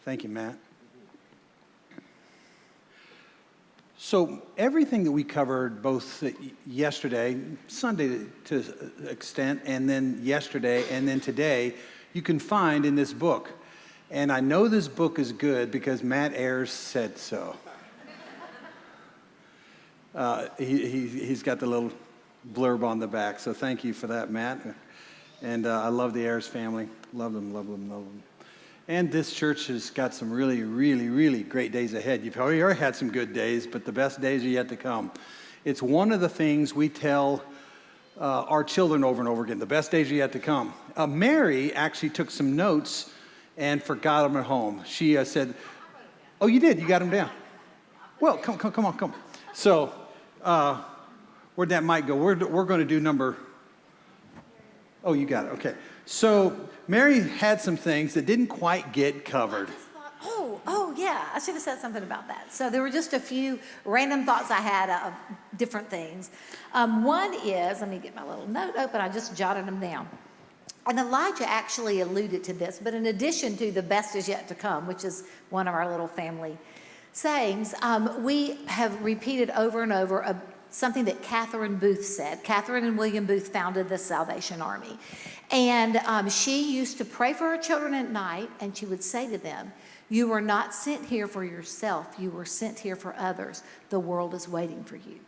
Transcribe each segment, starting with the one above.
Thank you, Matt. So everything that we covered both yesterday, Sunday to an extent, and then yesterday, and then today, you can find in this book. And I know this book is good because Matt Ayers said so. He's got the little blurb on the back, so thank you for that, Matt. And I love the Ayers family. Love them, love them, love them. And this church has got some really, really, really great days ahead. You've already had some good days, but the best days are yet to come. It's one of the things we tell our children over and over again. The best days are yet to come. Mary actually took some notes and forgot them at home. She said, "Oh, you did? You got them down? Well, come on. So, where'd that mic go? We're going to do number. Oh, you got it. Okay. So Mary had some things that didn't quite get covered. Yeah, I should have said something about that. So there were just a few random thoughts I had of different things. One is, let me get my little note open, I just jotted them down. And Elijah actually alluded to this, but in addition to the best is yet to come, which is one of our little family sayings, we have repeated over and over something that Catherine Booth said. Catherine and William Booth founded the Salvation Army. And she used to pray for her children at night, and she would say to them, "You were not sent here for yourself. You were sent here for others. The world is waiting for you."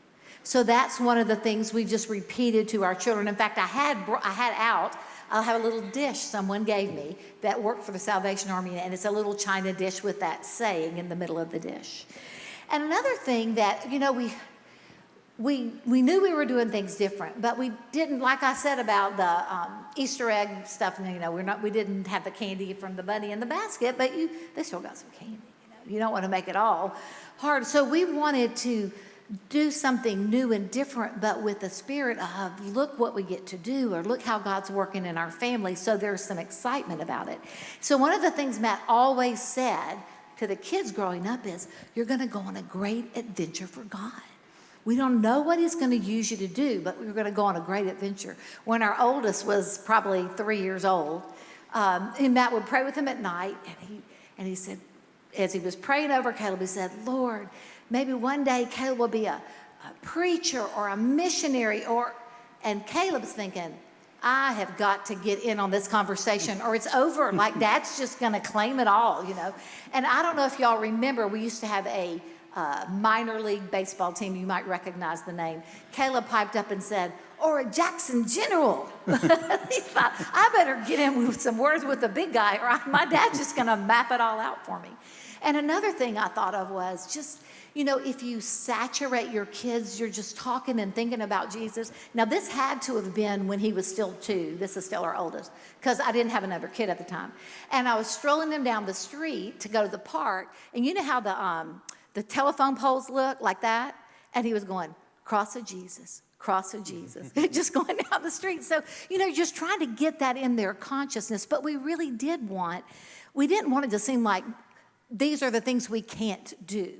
So that's one of the things we've just repeated to our children. In fact, I'll have a little dish someone gave me that worked for the Salvation Army, and it's a little china dish with that saying in the middle of the dish. And another thing that, we knew we were doing things different, but we didn't, like I said about the Easter egg stuff, we didn't have the candy from the bunny in the basket, but they still got some candy, You don't want to make it all hard. So we wanted to do something new and different, but with the spirit of look what we get to do, or look how God's working in our family, so there's some excitement about it. So one of the things Matt always said to the kids growing up is, you're going to go on a great adventure for God. We don't know what he's going to use you to do, but we're going to go on a great adventure. When our oldest was probably 3 years old, and Matt would pray with him at night, and he said, as he was praying over Caleb, he said, "Lord, maybe one day Caleb will be a preacher or a missionary," and Caleb's thinking, "I have got to get in on this conversation or it's over. Like Dad's just going to claim it all, And I don't know if y'all remember, we used to have a minor league baseball team. You might recognize the name. Caleb piped up and said, "Or a Jackson General." He thought, I better get in with some words with the big guy, or my dad's just going to map it all out for me. And another thing I thought of was just, if you saturate your kids, you're just talking and thinking about Jesus. Now, this had to have been when he was still 2. This is still our oldest, because I didn't have another kid at the time. And I was strolling him down the street to go to the park, and you know how the telephone poles look like that? And he was going, "Cross of Jesus, cross of Jesus," just going down the street. So, just trying to get that in their consciousness. But we really didn't want it to seem like these are the things we can't do.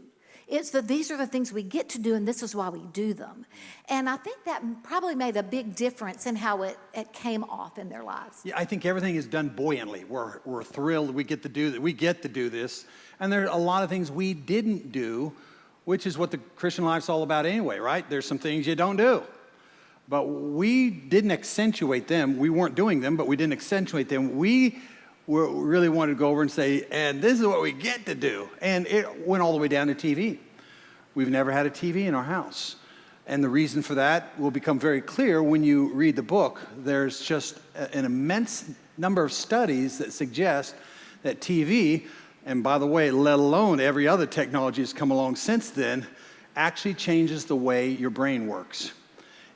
It's that these are the things we get to do, and this is why we do them. And I think that probably made a big difference in how it came off in their lives. Yeah, I think everything is done buoyantly. We're thrilled we get to do this. And there are a lot of things we didn't do, which is what the Christian life's all about anyway, right? There's some things you don't do. But we didn't accentuate them. We weren't doing them, but we didn't accentuate them. We really wanted to go over and say, and this is what we get to do. And it went all the way down to TV. We've never had a TV in our house. And the reason for that will become very clear when you read the book. There's just an immense number of studies that suggest that TV, and by the way, let alone every other technology that's come along since then, actually changes the way your brain works.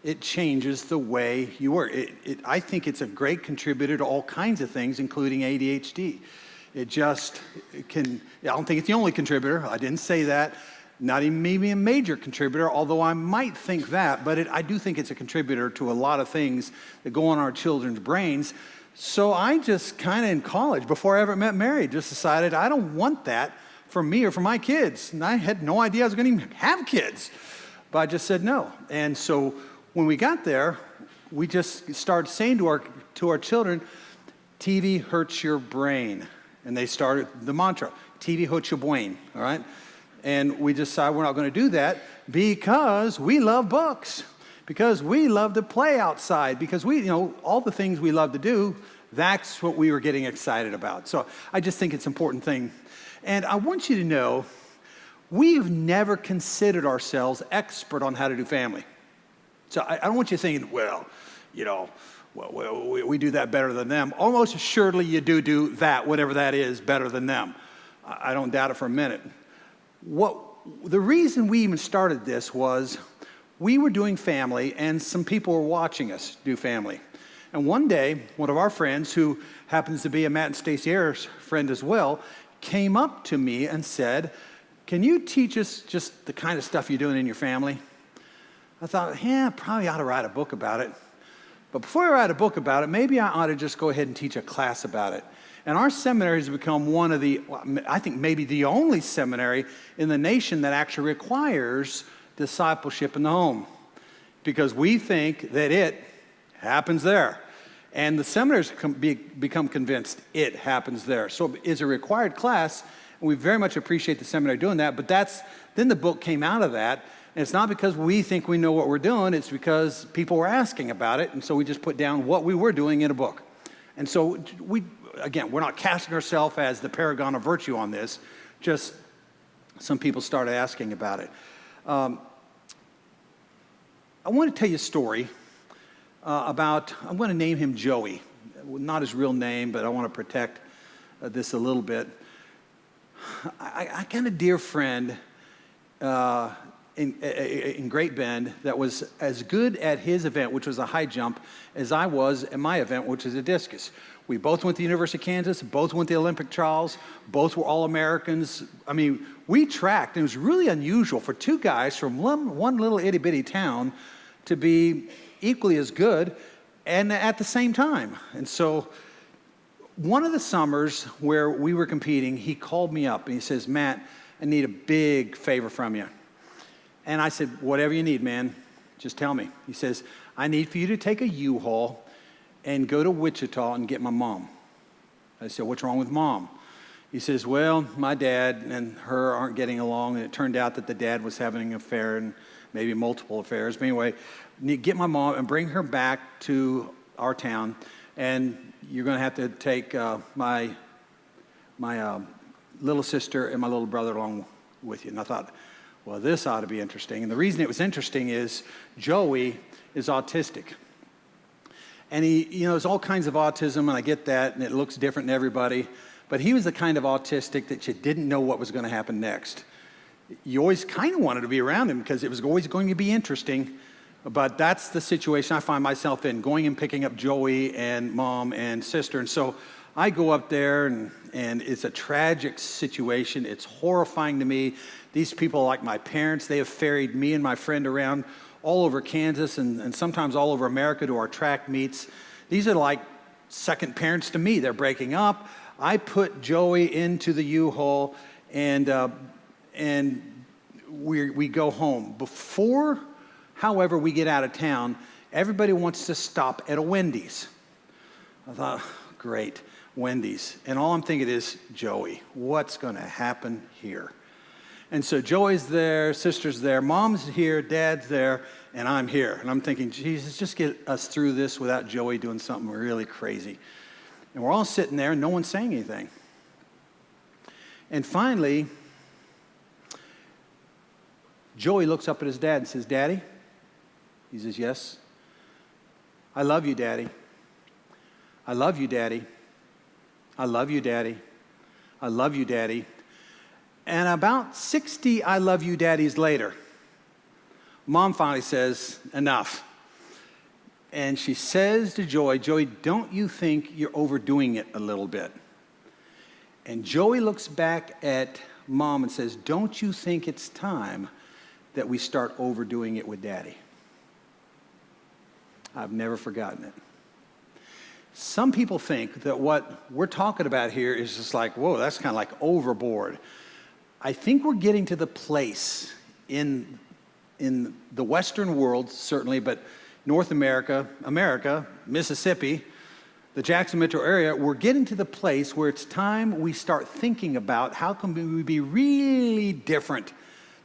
It changes the way you work. I think it's a great contributor to all kinds of things, including ADHD. I don't think it's the only contributor. I didn't say that. Not even maybe a major contributor, although I might think that, but I do think it's a contributor to a lot of things that go on in our children's brains. So I just kind of in college, before I ever met Mary, just decided I don't want that for me or for my kids. And I had no idea I was going to even have kids, but I just said no. And so when we got there, we just started saying to our children, TV hurts your brain. And they started the mantra, TV Hochabuin, all right? And we decided we're not going to do that because we love books, because we love to play outside, because all the things we love to do, that's what we were getting excited about. So I just think it's an important thing. And I want you to know, we've never considered ourselves expert on how to do family. So I don't want you thinking, we do that better than them. Almost assuredly you do that, whatever that is, better than them. I don't doubt it for a minute. The reason we even started this was we were doing family and some people were watching us do family. And one day, one of our friends, who happens to be a Matt and Stacey Ayers friend as well, came up to me and said, "Can you teach us just the kind of stuff you're doing in your family?" I thought, probably ought to write a book about it. But before I write a book about it, maybe I ought to just go ahead and teach a class about it. And our seminary has become one of I think maybe the only seminary in the nation that actually requires discipleship in the home, because we think that it happens there. And the seminaries become convinced it happens there. So it's a required class, and we very much appreciate the seminary doing that. But then the book came out of that. And it's not because we think we know what we're doing, it's because people were asking about it, and so we just put down what we were doing in a book. And so we're not casting ourselves as the paragon of virtue on this, just some people started asking about it. I want to tell you a story I'm going to name him Joey. Not his real name, but I want to protect this a little bit. I got a dear friend in Great Bend that was as good at his event, which was a high jump, as I was at my event, which is a discus. We both went to the University of Kansas, both went to the Olympic trials, both were All-Americans. I mean, we tracked, and it was really unusual for two guys from one little itty-bitty town to be equally as good and at the same time. And so one of the summers where we were competing, he called me up and he says, "Matt, I need a big favor from you." And I said, "Whatever you need, man, just tell me." He says, "I need for you to take a U-Haul and go to Wichita and get my mom." I said, "What's wrong with mom?" He says, "Well, my dad and her aren't getting along, and it turned out that the dad was having an affair and maybe multiple affairs. But anyway, get my mom and bring her back to our town, and you're going to have to take my little sister and my little brother along with you." And I thought, well, this ought to be interesting. And the reason it was interesting is Joey is autistic. And he, there's all kinds of autism, and I get that, and it looks different in everybody. But he was the kind of autistic that you didn't know what was going to happen next. You always kind of wanted to be around him because it was always going to be interesting. But that's the situation I find myself in, going and picking up Joey and mom and sister. And so I go up there, and it's a tragic situation. It's horrifying to me. These people are like my parents. They have ferried me and my friend around all over Kansas and sometimes all over America to our track meets. These are like second parents to me. They're breaking up. I put Joey into the U-Haul, and we go home. Before, however, we get out of town, everybody wants to stop at a Wendy's. I thought, great, Wendy's. And all I'm thinking is, Joey, what's going to happen here? And so Joey's there, sister's there, mom's here, dad's there, and I'm here. And I'm thinking, Jesus, just get us through this without Joey doing something really crazy. And we're all sitting there, and no one's saying anything. And finally, Joey looks up at his dad and says, "Daddy?" He says, "Yes." "I love you, Daddy. I love you, Daddy. I love you, Daddy. I love you, Daddy." And about 60 "I love you, daddies" later, mom finally says, "Enough." And she says to Joey, "Joey, don't you think you're overdoing it a little bit?" And Joey looks back at mom and says, "Don't you think it's time that we start overdoing it with Daddy?" I've never forgotten it. Some people think that what we're talking about here is just like, whoa, that's kind of like overboard. I think we're getting to the place in the Western world, certainly, but North America, Mississippi, the Jackson metro area, we're getting to the place where it's time we start thinking about how can we be really different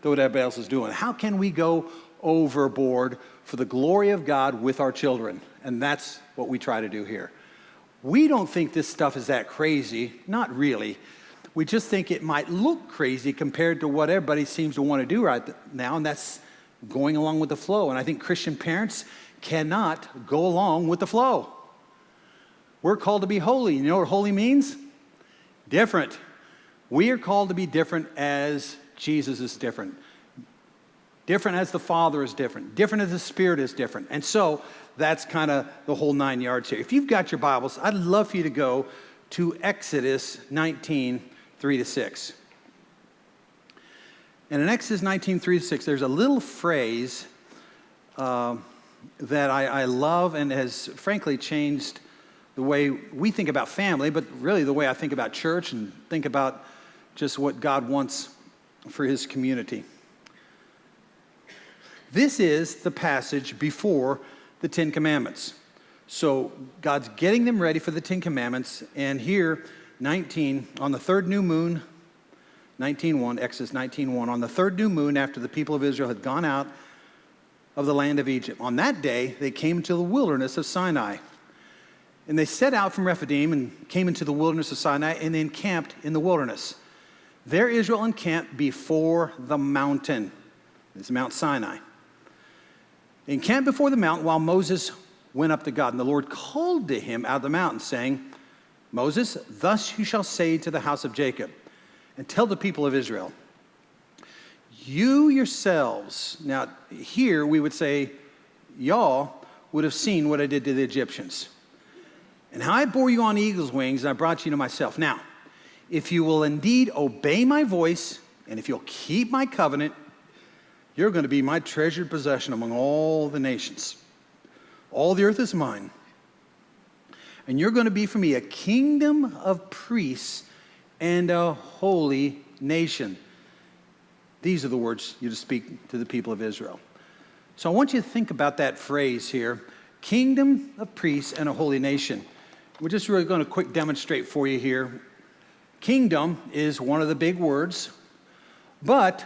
than what everybody else is doing. How can we go overboard for the glory of God with our children? And that's what we try to do here. We don't think this stuff is that crazy. Not really. We just think it might look crazy compared to what everybody seems to want to do right now, and that's going along with the flow. And I think Christian parents cannot go along with the flow. We're called to be holy. You know what holy means? Different. We are called to be different as Jesus is different. Different as the Father is different. Different as the Spirit is different. And so that's kind of the whole 9 yards here. If you've got your Bibles, I'd love for you to go to Exodus 19, 3-6. And in Exodus 19, 3-6, there's a little phrase that I love and has frankly changed the way we think about family, but really the way I think about church and think about just what God wants for his community. This is the passage before the Ten Commandments. So God's getting them ready for the Ten Commandments, and here, 19, on the third new moon, 19:1, Exodus 19:1, on the third new moon after the people of Israel had gone out of the land of Egypt. On that day, they came to the wilderness of Sinai. And they set out from Rephidim and came into the wilderness of Sinai, and they encamped in the wilderness. There Israel encamped before the mountain. It's Mount Sinai. They encamped before the mountain while Moses went up to God. And the Lord called to him out of the mountain, saying, Moses, thus you shall say to the house of Jacob, and tell the people of Israel, you yourselves, now here we would say, y'all would have seen what I did to the Egyptians, and how I bore you on eagle's wings, and I brought you to myself. Now, if you will indeed obey my voice, and if you'll keep my covenant, you're going to be my treasured possession among all the nations. All the earth is mine. And you're going to be for me a kingdom of priests and a holy nation. These are the words you to speak to the people of Israel. So I want you to think about that phrase here, kingdom of priests and a holy nation. We're just really going to quick demonstrate for you here. Kingdom is one of the big words, but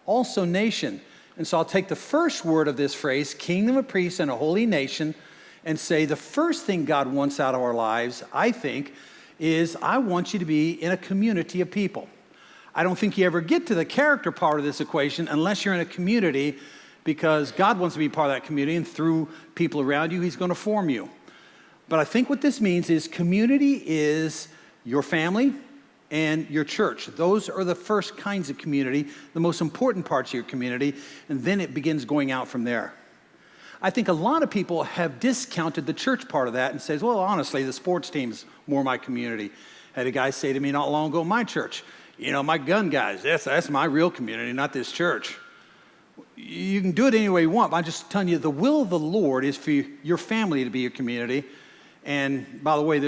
also nation. And so I'll take the first word of this phrase, kingdom of priests and a holy nation, and say the first thing God wants out of our lives, I think, is I want you to be in a community of people. I don't think you ever get to the character part of this equation unless you're in a community, because God wants to be part of that community, and through people around you, he's going to form you. But I think what this means is community is your family and your church. Those are the first kinds of community, the most important parts of your community, and then it begins going out from there. I think a lot of people have discounted the church part of that and says, well, honestly, the sports team's more my community. I had a guy say to me not long ago, my church, my gun guys, that's my real community, not this church. You can do it any way you want, but I'm just telling you, the will of the Lord is for your family to be your community. And by the way,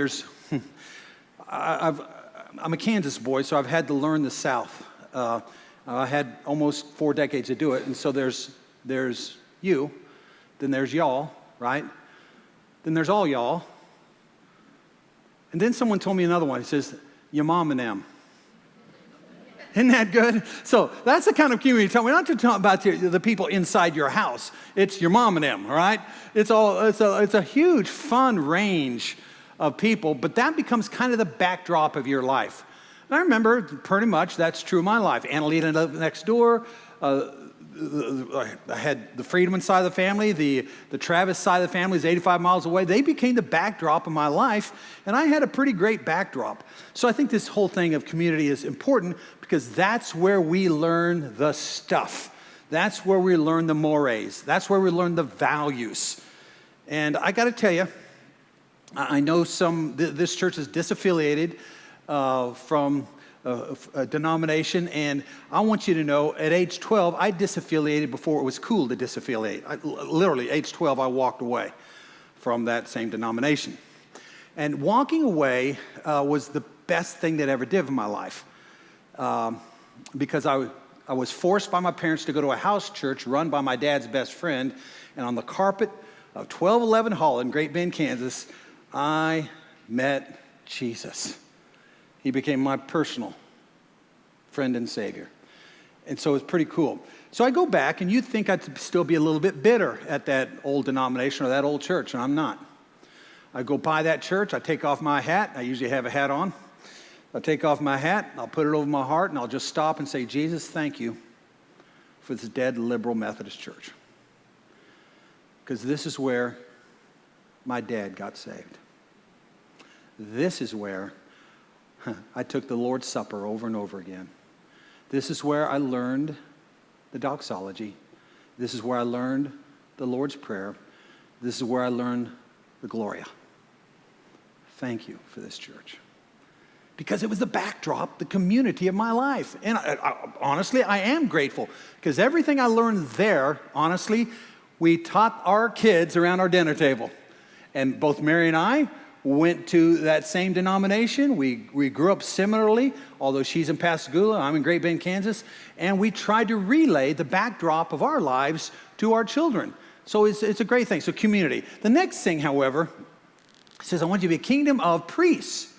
I'm a Kansas boy, so I've had to learn the South. I had almost 4 decades to do it, and so there's you, then there's y'all, right? Then there's all y'all. And then someone told me another one. He says, your mom and them. Isn't that good? So that's the kind of community. We're not just talking about the people inside your house. It's your mom and them, all right? It's a huge, fun range of people, but that becomes kind of the backdrop of your life. And I remember pretty much that's true of my life. Annalena lived next door. I had the Freedman side of the family. The Travis side of the family is 85 miles away. They became the backdrop of my life, and I had a pretty great backdrop. So I think this whole thing of community is important because that's where we learn the stuff. That's where we learn the mores. That's where we learn the values. And I got to tell you, I know this church is disaffiliated from a denomination, and I want you to know, at age 12, I disaffiliated before it was cool to disaffiliate. Literally, age 12, I walked away from that same denomination. And walking away was the best thing that I ever did in my life, because I was forced by my parents to go to a house church run by my dad's best friend, and on the carpet of 1211 Hall in Great Bend, Kansas, I met Jesus. He became my personal friend and Savior. And so it's pretty cool. So I go back, and you'd think I'd still be a little bit bitter at that old denomination or that old church, and I'm not. I go by that church, I take off my hat. I usually have a hat on. I'll take off my hat, I'll put it over my heart, and I'll just stop and say, Jesus, thank you for this dead liberal Methodist church. Because this is where my dad got saved. This is where I took the Lord's Supper over and over again. This is where I learned the doxology. This is where I learned the Lord's Prayer. This is where I learned the Gloria. Thank you for this church. Because it was the backdrop, the community of my life. And honestly, I am grateful. Because everything I learned there, honestly, we taught our kids around our dinner table. And both Mary and I went to that same denomination. We grew up similarly, although she's in Pascagoula, I'm in Great Bend, Kansas, and we tried to relay the backdrop of our lives to our children. So it's a great thing. So community. The next thing, however, says, I want you to be a kingdom of priests.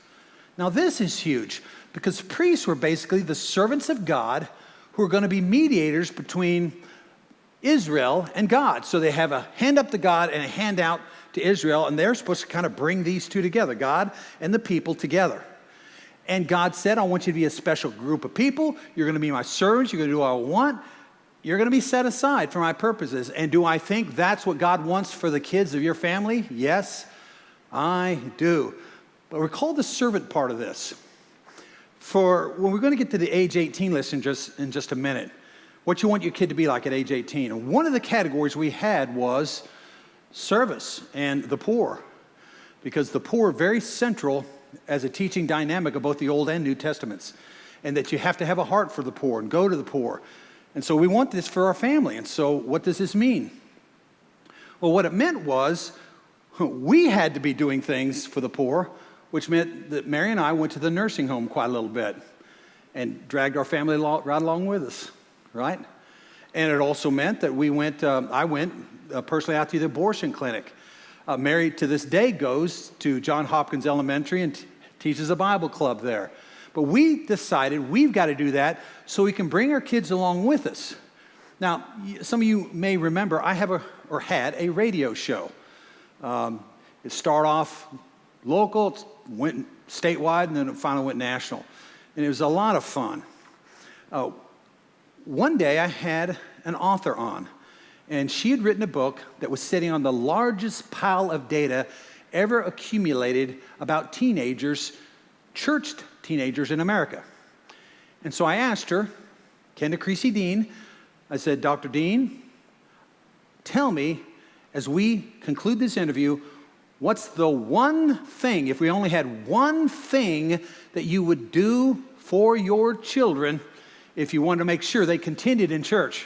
Now this is huge, because priests were basically the servants of God who are going to be mediators between Israel and God. So they have a hand up to God and a hand out to Israel, and they're supposed to kind of bring these two together, God and the people together. And God said, I want you to be a special group of people. You're going to be my servants. You're going to do what I want. You're going to be set aside for my purposes. And do I think that's what God wants for the kids of your family? Yes, I do. But recall the servant part of this. For when we're going to get to the age 18 list in just a minute, what you want your kid to be like at age 18. And one of the categories we had was service and the poor, because the poor are very central as a teaching dynamic of both the Old and New Testaments, and that you have to have a heart for the poor and go to the poor. And so we want this for our family. And so what does this mean? Well, what it meant was we had to be doing things for the poor, which meant that Mary and I went to the nursing home quite a little bit and dragged our family right along with us, right? And it also meant that I went personally out to the abortion clinic. Mary, to this day, goes to Johns Hopkins Elementary and teaches a Bible club there. But we decided we've got to do that so we can bring our kids along with us. Now, some of you may remember I had a radio show. It started off local, it went statewide, and then it finally went national. And it was a lot of fun. One day I had an author on, and she had written a book that was sitting on the largest pile of data ever accumulated about churched teenagers in America. And so I asked her, Kenda Creasy Dean, I said, Dr. Dean, tell me, as we conclude this interview, what's the one thing, if we only had one thing that you would do for your children if you wanted to make sure they continued in church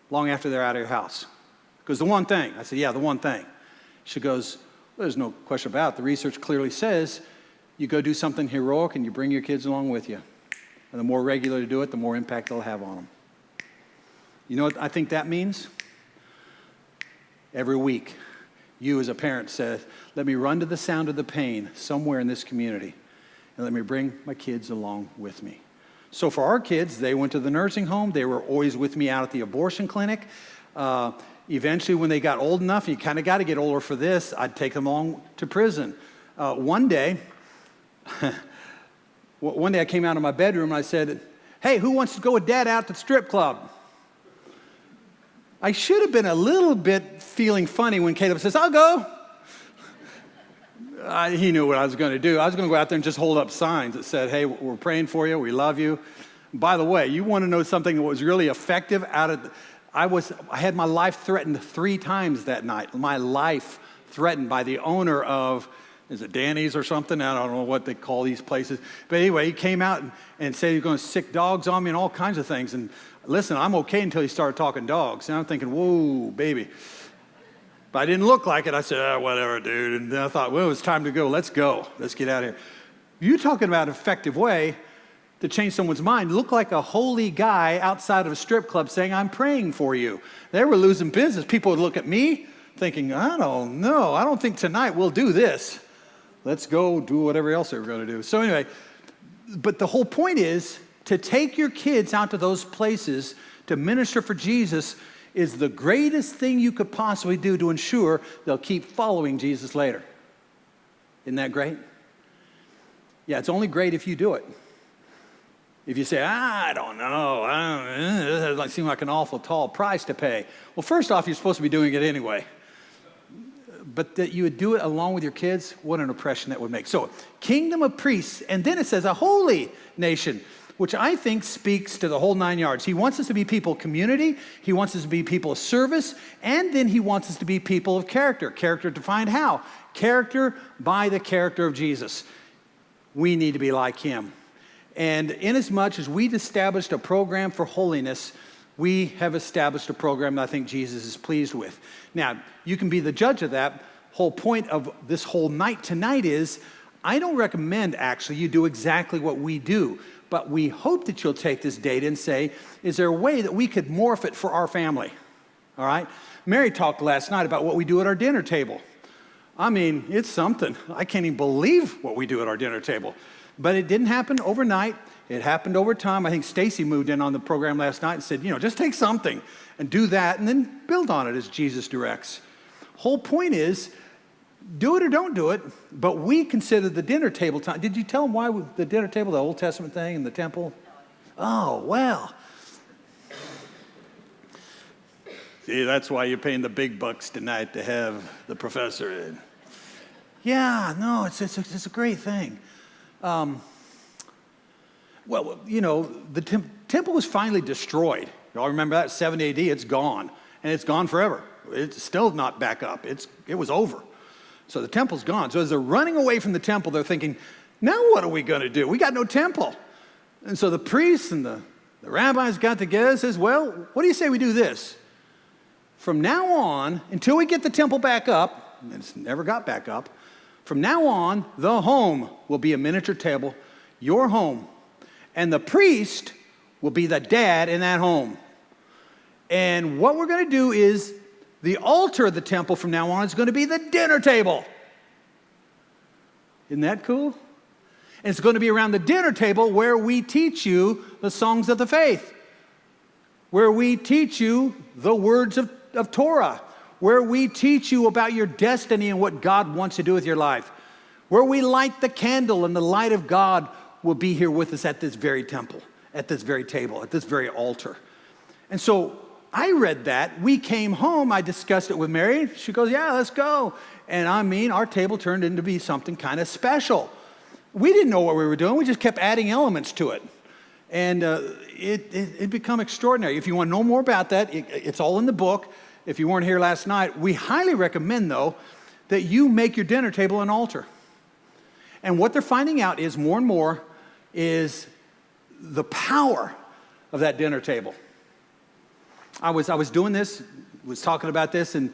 long after they're out of your house? Because the one thing. I said, yeah, the one thing. She goes, well, there's no question about it. The research clearly says you go do something heroic and you bring your kids along with you. And the more regular you do it, the more impact they'll have on them. You know what I think that means? Every week, you as a parent said, let me run to the sound of the pain somewhere in this community, and let me bring my kids along with me. So for our kids, they went to the nursing home. They were always with me out at the abortion clinic. Eventually, when they got old enough, you kind of got to get older for this, I'd take them along to prison. One day I came out of my bedroom and I said, hey, who wants to go with Dad out to the strip club? I should have been a little bit feeling funny when Caleb says, I'll go. He knew what I was going to do. I was going to go out there and just hold up signs that said, hey, we're praying for you. We love you. By the way, you want to know something that was really effective? I had my life threatened 3 times that night. My life threatened by the owner of, is it Danny's or something? I don't know what they call these places. But anyway, he came out and said he was going to sick dogs on me and all kinds of things. And listen, I'm okay until he started talking dogs. And I'm thinking, whoa, baby. But I didn't look like it. I said, whatever, dude. And then I thought, well, it's time to go. Let's go. Let's get out of here. You're talking about an effective way to change someone's mind. Look like a holy guy outside of a strip club saying, I'm praying for you. They were losing business. People would look at me thinking, I don't know. I don't think tonight we'll do this. let's go do whatever else they were going to do. So anyway, but the whole point is to take your kids out to those places to minister for Jesus is the greatest thing you could possibly do to ensure they'll keep following Jesus later. Isn't that great? Yeah, it's only great if you do it. If you say, I don't know, it doesn't seem like an awful tall price to pay. Well, first off, you're supposed to be doing it anyway. But that you would do it along with your kids, what an impression that would make. So, kingdom of priests, and then it says a holy nation, which I think speaks to the whole 9 yards. He wants us to be people of community, he wants us to be people of service, and then he wants us to be people of character. Character defined how? Character by the character of Jesus. We need to be like him. And inasmuch as we've established a program for holiness, we have established a program that I think Jesus is pleased with. Now, you can be the judge of that. Whole point of this whole night tonight is, I don't recommend actually you do exactly what we do, but we hope that you'll take this data and say, is there a way that we could morph it for our family? All right? Mary talked last night about what we do at our dinner table. I mean, it's something. I can't even believe what we do at our dinner table. But it didn't happen overnight. It happened over time. I think Stacy moved in on the program last night and said, just take something and do that and then build on it as Jesus directs. Whole point is, do it or don't do it, but we consider the dinner table time. Did you tell them why the dinner table, the Old Testament thing in the temple? Oh, well. See, that's why you're paying the big bucks tonight to have the professor in. Yeah, no, it's a great thing. The temple was finally destroyed. Y'all remember that? 70 AD, it's gone. And it's gone forever. It's still not back up. It was over. So the temple's gone. So as they're running away from the temple, they're thinking, now what are we going to do? We got no temple. And so the priests and the rabbis got together and says, well, what do you say we do this? From now on, until we get the temple back up, and it's never got back up, from now on, the home will be a miniature table, your home. And the priest will be the dad in that home. And what we're going to do is the altar of the temple from now on is going to be the dinner table. Isn't that cool? And it's going to be around the dinner table where we teach you the songs of the faith, where we teach you the words of Torah, where we teach you about your destiny and what God wants to do with your life, where we light the candle and the light of God will be here with us at this very temple, at this very table, at this very altar. And so I read that. We came home. I discussed it with Mary. She goes, yeah, let's go. And I mean, our table turned into be something kind of special. We didn't know what we were doing. We just kept adding elements to it. And it became extraordinary. If you want to know more about that, it's all in the book. If you weren't here last night, we highly recommend, though, that you make your dinner table an altar. And what they're finding out is more and more is the power of that dinner table. I was doing this, was talking about this, and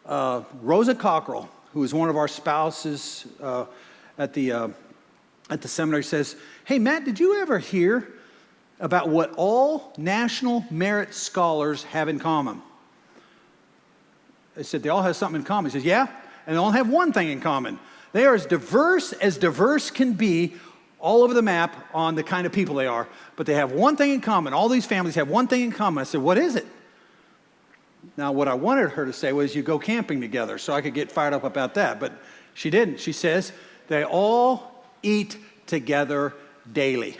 Rosa Cockrell, who is one of our spouses at the seminary, says, hey, Matt, did you ever hear about what all national merit scholars have in common? I said, they all have something in common. He says, yeah, and they all have one thing in common. They are as diverse can be all over the map on the kind of people they are, but they have one thing in common. All these families have one thing in common. I said, what is it? Now, what I wanted her to say was you go camping together, so I could get fired up about that, but she didn't. She says they all eat together daily.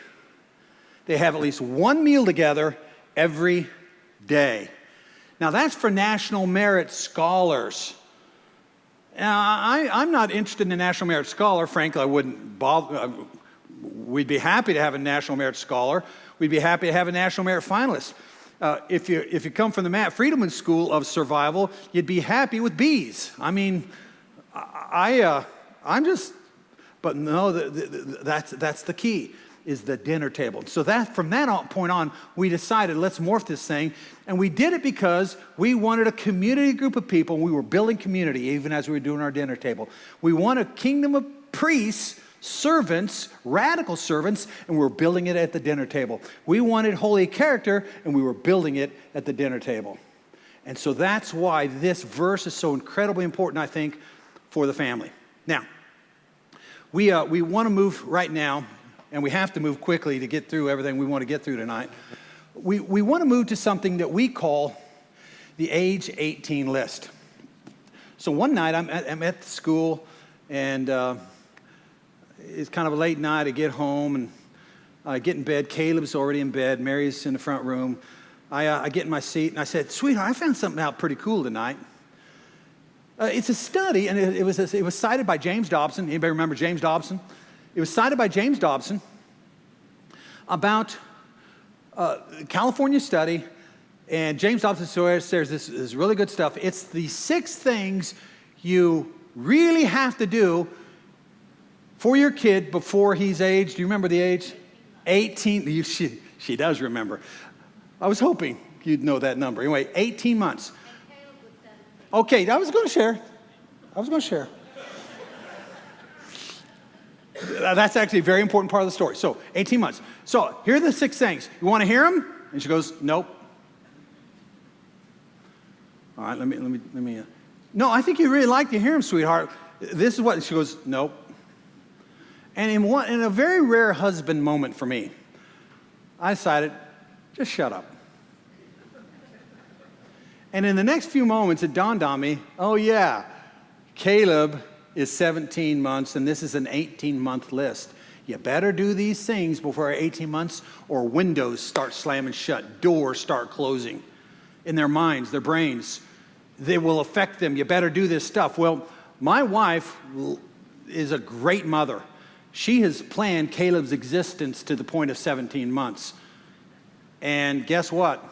They have at least one meal together every day. Now, that's for national merit scholars. Now, I'm not interested in a national merit scholar. Frankly, I wouldn't bother. We'd be happy to have a national merit scholar. We'd be happy to have a national merit finalist. If you come from the Mary Freedman School of Survival, you'd be happy with B's. I mean, I'm just, but no, that's the key, is the dinner table. So that from that point on, we decided let's morph this thing, and we did it because we wanted a community group of people. We were building community even as we were doing our dinner table. We want a kingdom of priests, servants, radical servants, and we're building it at the dinner table. We wanted holy character, and we were building it at the dinner table. And so that's why this verse is so incredibly important, I think, for the family. Now, We want to move right now, and we have to move quickly to get through everything we want to get through tonight. We want to move to something that we call the age 18 list. So one night I'm at the school, and it's kind of a late night. I get home and I get in bed. Caleb's already in bed. Mary's in the front room. I get in my seat and I said, "Sweetheart, I found something out pretty cool tonight. It's a study, and it was cited by James Dobson." Anybody remember James Dobson? It was cited by James Dobson about a California study, and James Dobson says this is really good stuff. It's the 6 things you really have to do for your kid before he's aged. Do you remember the age? 18. She does remember. I was hoping you'd know that number. Anyway, 18 months. Okay, I was going to share. That's actually a very important part of the story. So, 18 months. So, here are the 6 things. You want to hear them? And she goes, "Nope." All right, let me. No, I think you really like to hear them, sweetheart. This is what she goes. "Nope." And in a very rare husband moment for me, I decided, just shut up. And in the next few moments, it dawned on me, oh yeah, Caleb is 17 months, and this is an 18-month list. You better do these things before 18 months, or windows start slamming shut, doors start closing in their minds, their brains. They will affect them. You better do this stuff. Well, my wife is a great mother. She has planned Caleb's existence to the point of 17 months. And guess what?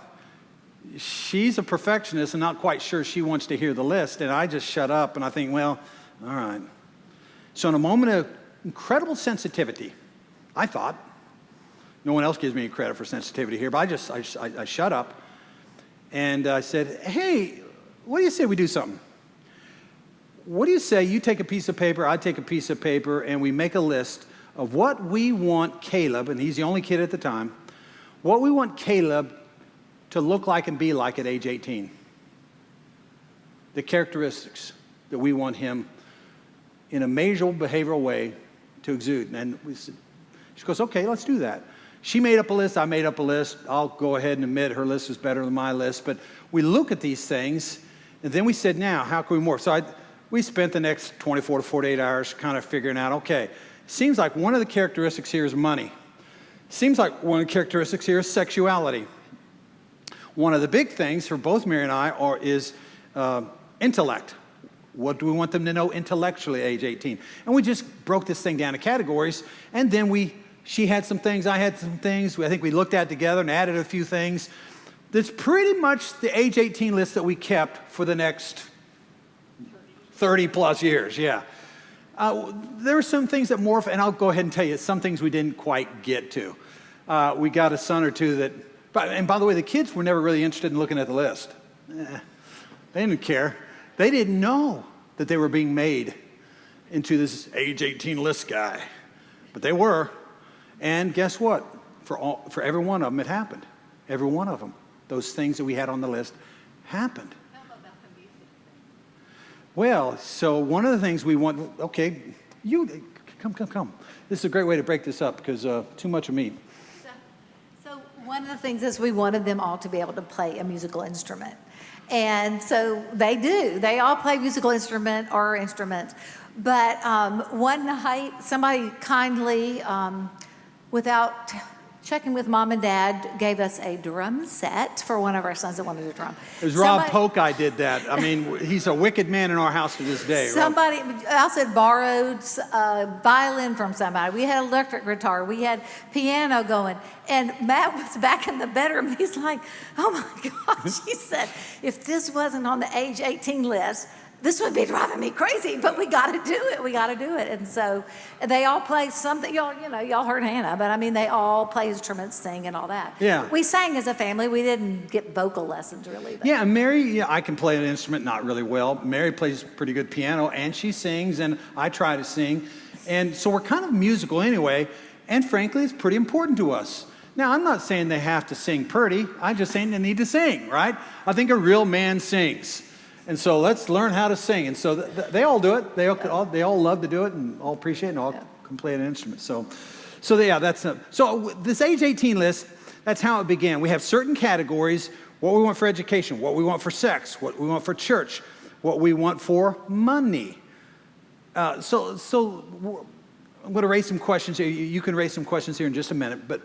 She's a perfectionist and not quite sure she wants to hear the list. And I just shut up and I think, well, all right. So in a moment of incredible sensitivity, I thought, no one else gives me credit for sensitivity here, but I shut up and I said, "Hey, what do you say we do something? What do you say you take a piece of paper, I take a piece of paper, and we make a list of what we want Caleb," and he's the only kid at the time, "what we want Caleb to look like and be like at age 18. The characteristics that we want him in a measurable behavioral way to exude." And she goes, "Okay, let's do that." She made up a list, I made up a list. I'll go ahead and admit her list is better than my list, but we look at these things, and then we said, now, how can we morph? So we spent the next 24 to 48 hours kind of figuring out, okay, seems like one of the characteristics here is money. Seems like one of the characteristics here is sexuality. One of the big things for both Mary and I is intellect. What do we want them to know intellectually at age 18? And we just broke this thing down to categories, and then she had some things, I had some things. I think we looked at together and added a few things. That's pretty much the age 18 list that we kept for the next 30 plus years, yeah. There were some things that morphed, and I'll go ahead and tell you, some things we didn't quite get to. We got a son or two that, and by the way, the kids were never really interested in looking at the list. They didn't care. They didn't know that they were being made into this age 18 list guy. But they were. And guess what? For every one of them, it happened. Every one of them. Those things that we had on the list happened. Well, so one of the things we want, okay, you, come. This is a great way to break this up because too much of me. So one of the things is we wanted them all to be able to play a musical instrument. And so they do. They all play musical instrument or instruments. But one night, somebody kindly, without checking with mom and dad, gave us a drum set for one of our sons that wanted a drum. It was Rob Polk I did that. I mean, he's a wicked man in our house to this day. Somebody else had borrowed a violin from somebody. We had electric guitar. We had piano going. And Matt was back in the bedroom. He's like, oh my gosh. He said, if this wasn't on the age 18 list, this would be driving me crazy, but we got to do it. We got to do it. And so they all play something. Y'all heard Hannah, but I mean, they all play instruments, sing, and all that. Yeah. We sang as a family. We didn't get vocal lessons really. But. Yeah, Mary, I can play an instrument, not really well. Mary plays pretty good piano, and she sings, and I try to sing. And so we're kind of musical anyway, and frankly, it's pretty important to us. Now, I'm not saying they have to sing pretty. I'm just saying they need to sing, right? I think a real man sings. And so let's learn how to sing. And so they all do it. They all love to do it and all appreciate it and all and play an instrument. So yeah, so this age 18 list, that's how it began. We have certain categories: what we want for education, what we want for sex, what we want for church, what we want for money. So I'm going to raise some questions here. You can raise some questions here in just a minute, but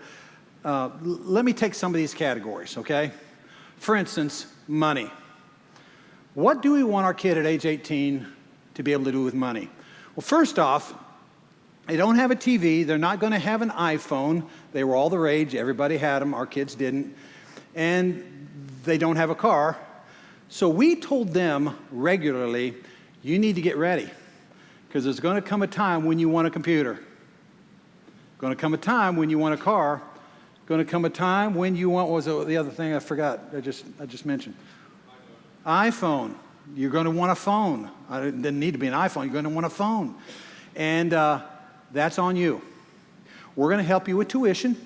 let me take some of these categories, okay? For instance, money. What do we want our kid at age 18 to be able to do with money? Well, first off, they don't have a TV. They're not going to have an iPhone. They were all the rage. Everybody had them. Our kids didn't. And they don't have a car. So we told them regularly, you need to get ready, because there's going to come a time when you want a computer. Going to come a time when you want a car. Going to come a time when you want, what was the other thing I forgot? I just mentioned. iPhone. You're going to want a phone. It didn't need to be an iPhone. You're going to want a phone. And that's on you. We're going to help you with tuition.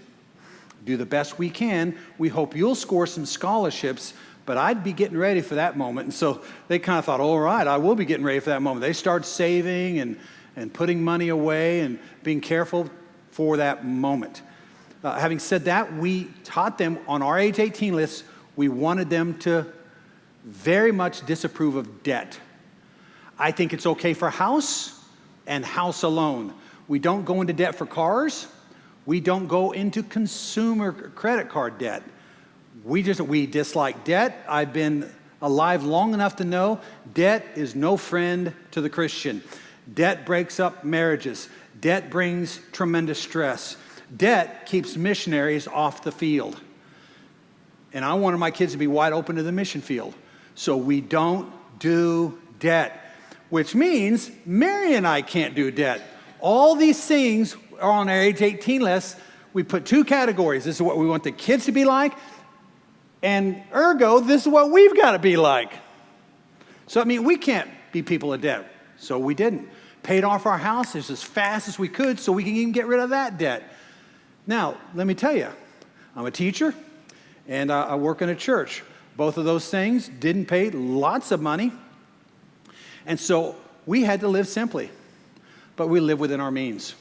Do the best we can. We hope you'll score some scholarships, but I'd be getting ready for that moment. And so they kind of thought, all right, I will be getting ready for that moment. They start saving and putting money away and being careful for that moment. Having said that, we taught them on our age 18 list, we wanted them to very much disapprove of debt. I think it's okay for house and house alone. We don't go into debt for cars. We don't go into consumer credit card debt. We dislike debt. I've been alive long enough to know debt is no friend to the Christian. Debt breaks up marriages. Debt brings tremendous stress. Debt keeps missionaries off the field. And I wanted my kids to be wide open to the mission field. So we don't do debt, which means Mary and I can't do debt. All these things are on our age 18 list. We put two categories. This is what we want the kids to be like, and ergo, this is what we've got to be like. So, we can't be people of debt. So we didn't. Paid off our houses as fast as we could so we can even get rid of that debt. Now, let me tell you, I'm a teacher, and I work in a church. Both of those things didn't pay lots of money. And so we had to live simply, but we live within our means.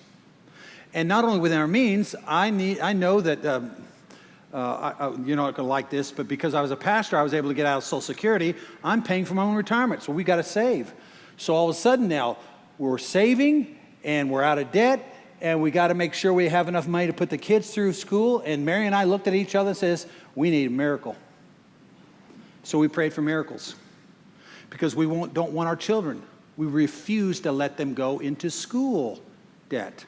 And not only within our means, I know that, you're not going to like this, but because I was a pastor, I was able to get out of Social Security. I'm paying for my own retirement, so we got to save. So all of a sudden now, we're saving, and we're out of debt, and we got to make sure we have enough money to put the kids through school. And Mary and I looked at each other and says, we need a miracle. So we prayed for miracles, because we don't want our children. We refuse to let them go into school debt.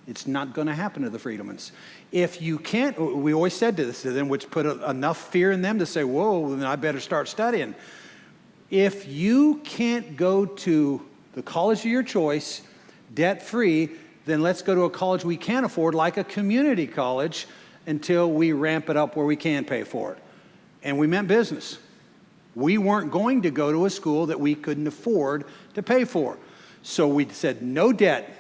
It's not going to happen to the Freedmans. If you can't, we always said this to them, which put enough fear in them to say, whoa, then I better start studying. If you can't go to the college of your choice debt-free, then let's go to a college we can afford, like a community college, until we ramp it up where we can pay for it. And we meant business. We weren't going to go to a school that we couldn't afford to pay for. So we said no debt,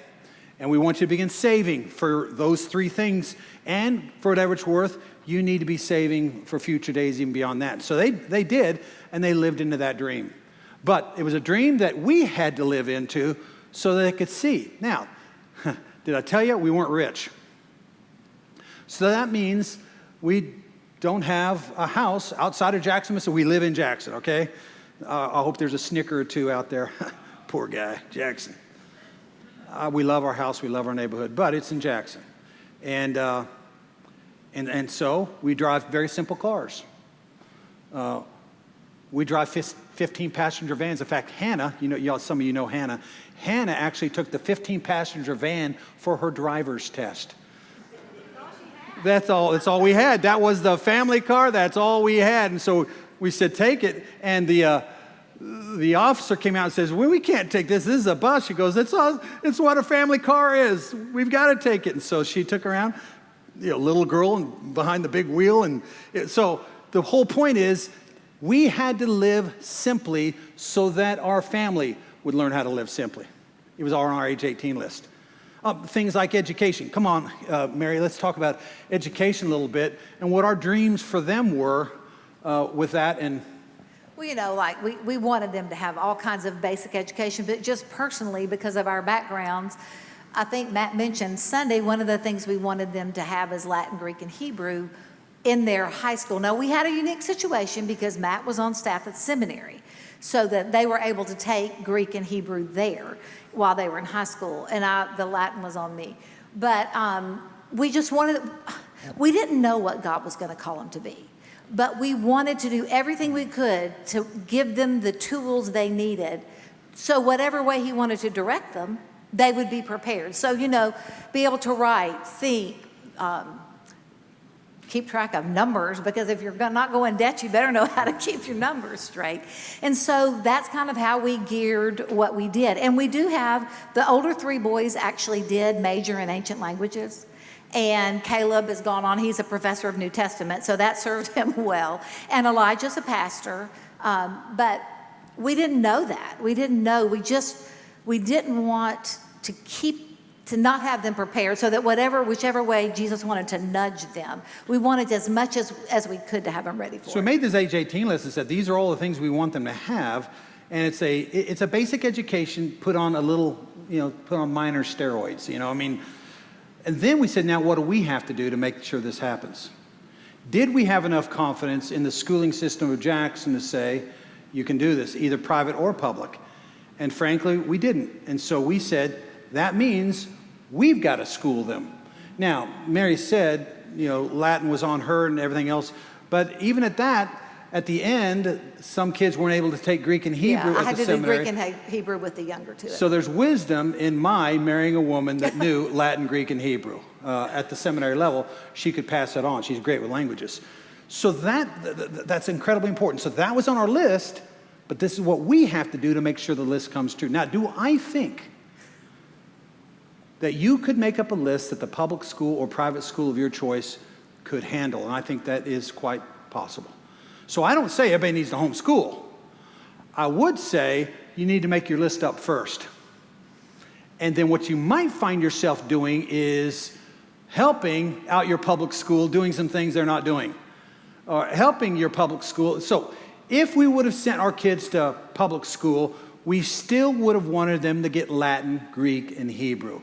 and we want you to begin saving for those three things. And for whatever it's worth, you need to be saving for future days even beyond that. So they did, and they lived into that dream. But it was a dream that we had to live into so that they could see. Now, did I tell you we weren't rich? So that means we don't have a house outside of Jackson, so we live in Jackson, okay? I hope there's a snicker or two out there. Poor guy, Jackson. We love our house, we love our neighborhood, but it's in Jackson. And so we drive very simple cars. We drive 15-passenger vans. In fact, Hannah, some of you know Hannah. Hannah actually took the 15-passenger van for her driver's test. That's all we had. That was the family car. That's all we had. And so we said, take it. And the officer came out and says, well, we can't take this. This is a bus. She goes, it's what a family car is. We've got to take it. And so she took her around, little girl and behind the big wheel. And so the whole point is we had to live simply so that our family would learn how to live simply. It was all on our age 18 list. Things like education. Come on, Mary, let's talk about education a little bit and what our dreams for them were with that. And well, we wanted them to have all kinds of basic education, but just personally, because of our backgrounds, I think Matt mentioned Sunday, one of the things we wanted them to have is Latin, Greek, and Hebrew in their high school. Now, we had a unique situation because Matt was on staff at seminary, so that they were able to take Greek and Hebrew there while they were in high school, and the Latin was on me. But we didn't know what God was going to call them to be, but we wanted to do everything we could to give them the tools they needed, so whatever way he wanted to direct them, they would be prepared. So, be able to write, think, keep track of numbers, because if you're not going in debt, you better know how to keep your numbers straight. And so that's kind of how we geared what we did. And we do have, the older 3 boys actually did major in ancient languages. And Caleb has gone on, he's a professor of New Testament, so that served him well. And Elijah's a pastor, but we didn't know that. We didn't know, we didn't want to not have them prepared, so that whichever way Jesus wanted to nudge them, we wanted as much as we could to have them ready for it. So we made this age 18 list and said, these are all the things we want them to have. And it's a basic education put on put on minor steroids, And then we said, now what do we have to do to make sure this happens? Did we have enough confidence in the schooling system of Jackson to say, you can do this, either private or public? And frankly, we didn't. And so we said, that means we've got to school them. Now, Mary said, Latin was on her and everything else. But even at that, at the end, some kids weren't able to take Greek and Hebrew at the seminary. I had to do Greek and Hebrew with the younger two. So there's wisdom in my marrying a woman that knew Latin, Greek, and Hebrew. At the seminary level, she could pass that on. She's great with languages. So that's incredibly important. So that was on our list, but this is what we have to do to make sure the list comes true. Now, do I think that you could make up a list that the public school or private school of your choice could handle? And I think that is quite possible. So I don't say everybody needs to homeschool. I would say you need to make your list up first. And then what you might find yourself doing is helping out your public school doing some things they're not doing, or helping your public school. So if we would have sent our kids to public school, we still would have wanted them to get Latin, Greek, and Hebrew.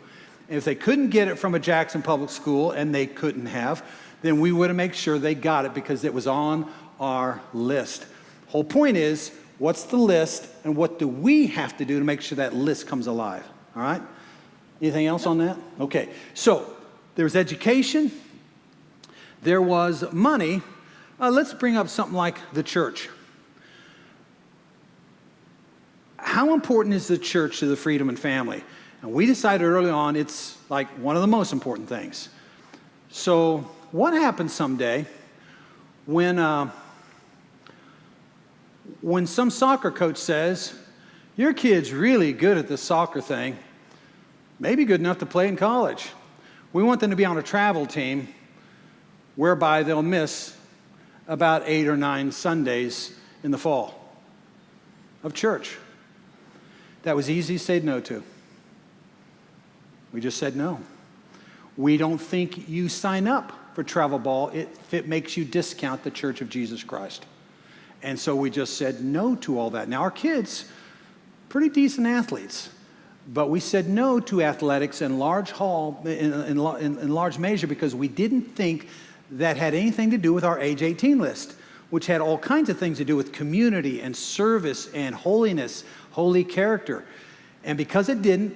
And if they couldn't get it from a Jackson public school, and they couldn't have, then we would have made sure they got it because it was on our list. Whole point is, what's the list and what do we have to do to make sure that list comes alive? All right? Anything else on that? Okay. So there was education. There was money. Let's bring up something like the church. How important is the church to the Freedman family? And we decided early on it's like one of the most important things. So what happens someday when some soccer coach says, your kid's really good at this soccer thing, maybe good enough to play in college. We want them to be on a travel team whereby they'll miss about 8 or 9 Sundays in the fall of church. That was easy to say no to. We just said no. We don't think you sign up for travel ball if it makes you discount the Church of Jesus Christ. And so we just said no to all that. Now our kids, pretty decent athletes, but we said no to athletics in large measure because we didn't think that had anything to do with our age 18 list, which had all kinds of things to do with community and service and holiness, holy character. And because it didn't,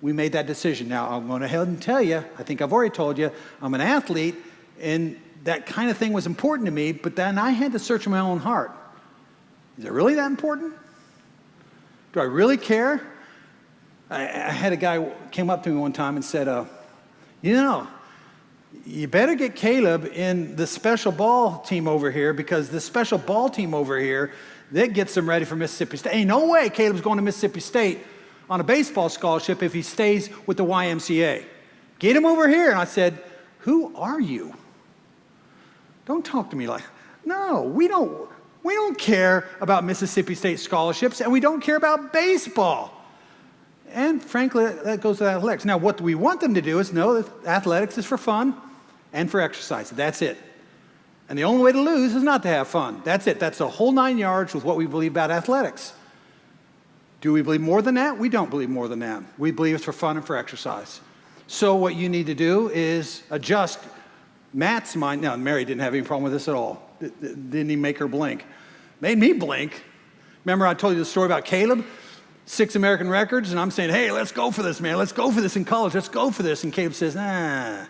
we made that decision. Now, I'm going ahead and tell you, I think I've already told you, I'm an athlete, and that kind of thing was important to me, but then I had to search my own heart. Is it really that important? Do I really care? I had a guy came up to me one time and said, you better get Caleb in the special ball team over here because the special ball team over here, that gets him ready for Mississippi State. Ain't no way Caleb's going to Mississippi State on a baseball scholarship if he stays with the YMCA. Get him over here. And I said, who are you? Don't talk to me like, no, we don't care about Mississippi State scholarships, and we don't care about baseball. And frankly, that goes to athletics. Now, what we want them to do is know that athletics is for fun and for exercise. That's it. And the only way to lose is not to have fun. That's it. That's the whole 9 yards with what we believe about athletics. Do we believe more than that? We don't believe more than that. We believe it's for fun and for exercise. So what you need to do is adjust Matt's mind. Now, Mary didn't have any problem with this at all. Didn't even make her blink. Made me blink. Remember I told you the story about Caleb? 6 American records, and I'm saying, hey, let's go for this, man. Let's go for this in college. Let's go for this. And Caleb says, nah.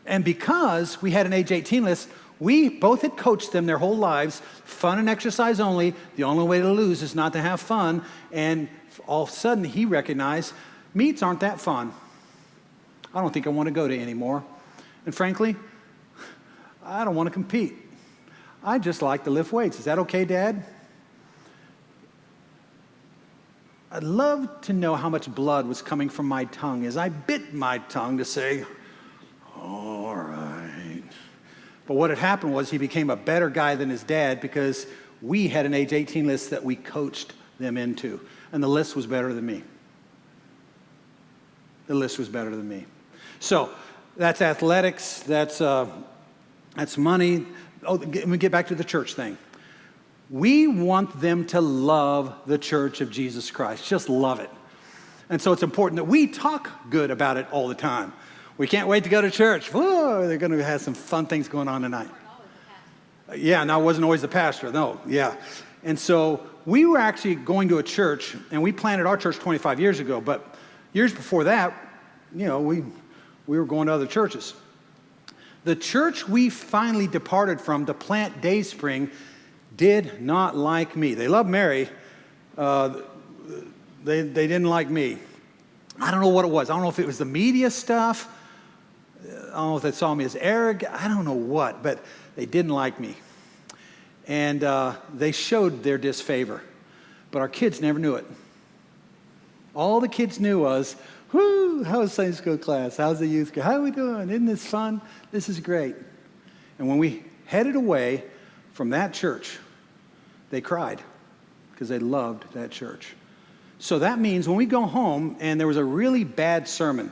And because we had an age 18 list, we both had coached them their whole lives, fun and exercise only. The only way to lose is not to have fun. And all of a sudden, he recognized, meets aren't that fun. I don't think I want to go to anymore. And frankly, I don't want to compete. I just like to lift weights. Is that okay, Dad? I'd love to know how much blood was coming from my tongue as I bit my tongue to say, all right. But what had happened was he became a better guy than his dad because we had an age 18 list that we coached them into. And the list was better than me. The list was better than me. So that's athletics, that's money. Oh, let me get back to the church thing. We want them to love the church of Jesus Christ. Just love it. And so it's important that we talk good about it all the time. We can't wait to go to church. Whoa, they're going to have some fun things going on tonight. Yeah, and I wasn't always the pastor. No, yeah. And so we were actually going to a church, and we planted our church 25 years ago. But years before that, we were going to other churches. The church we finally departed from to plant Dayspring did not like me. They loved Mary. They didn't like me. I don't know what it was. I don't know if it was the media stuff. I don't know if they saw me as arrogant. I don't know what, but they didn't like me. And they showed their disfavor. But our kids never knew it. All the kids knew was, whoo, how's Sunday school class? How's the youth? How are we doing? Isn't this fun? This is great. And when we headed away from that church, they cried because they loved that church. So that means when we go home and there was a really bad sermon,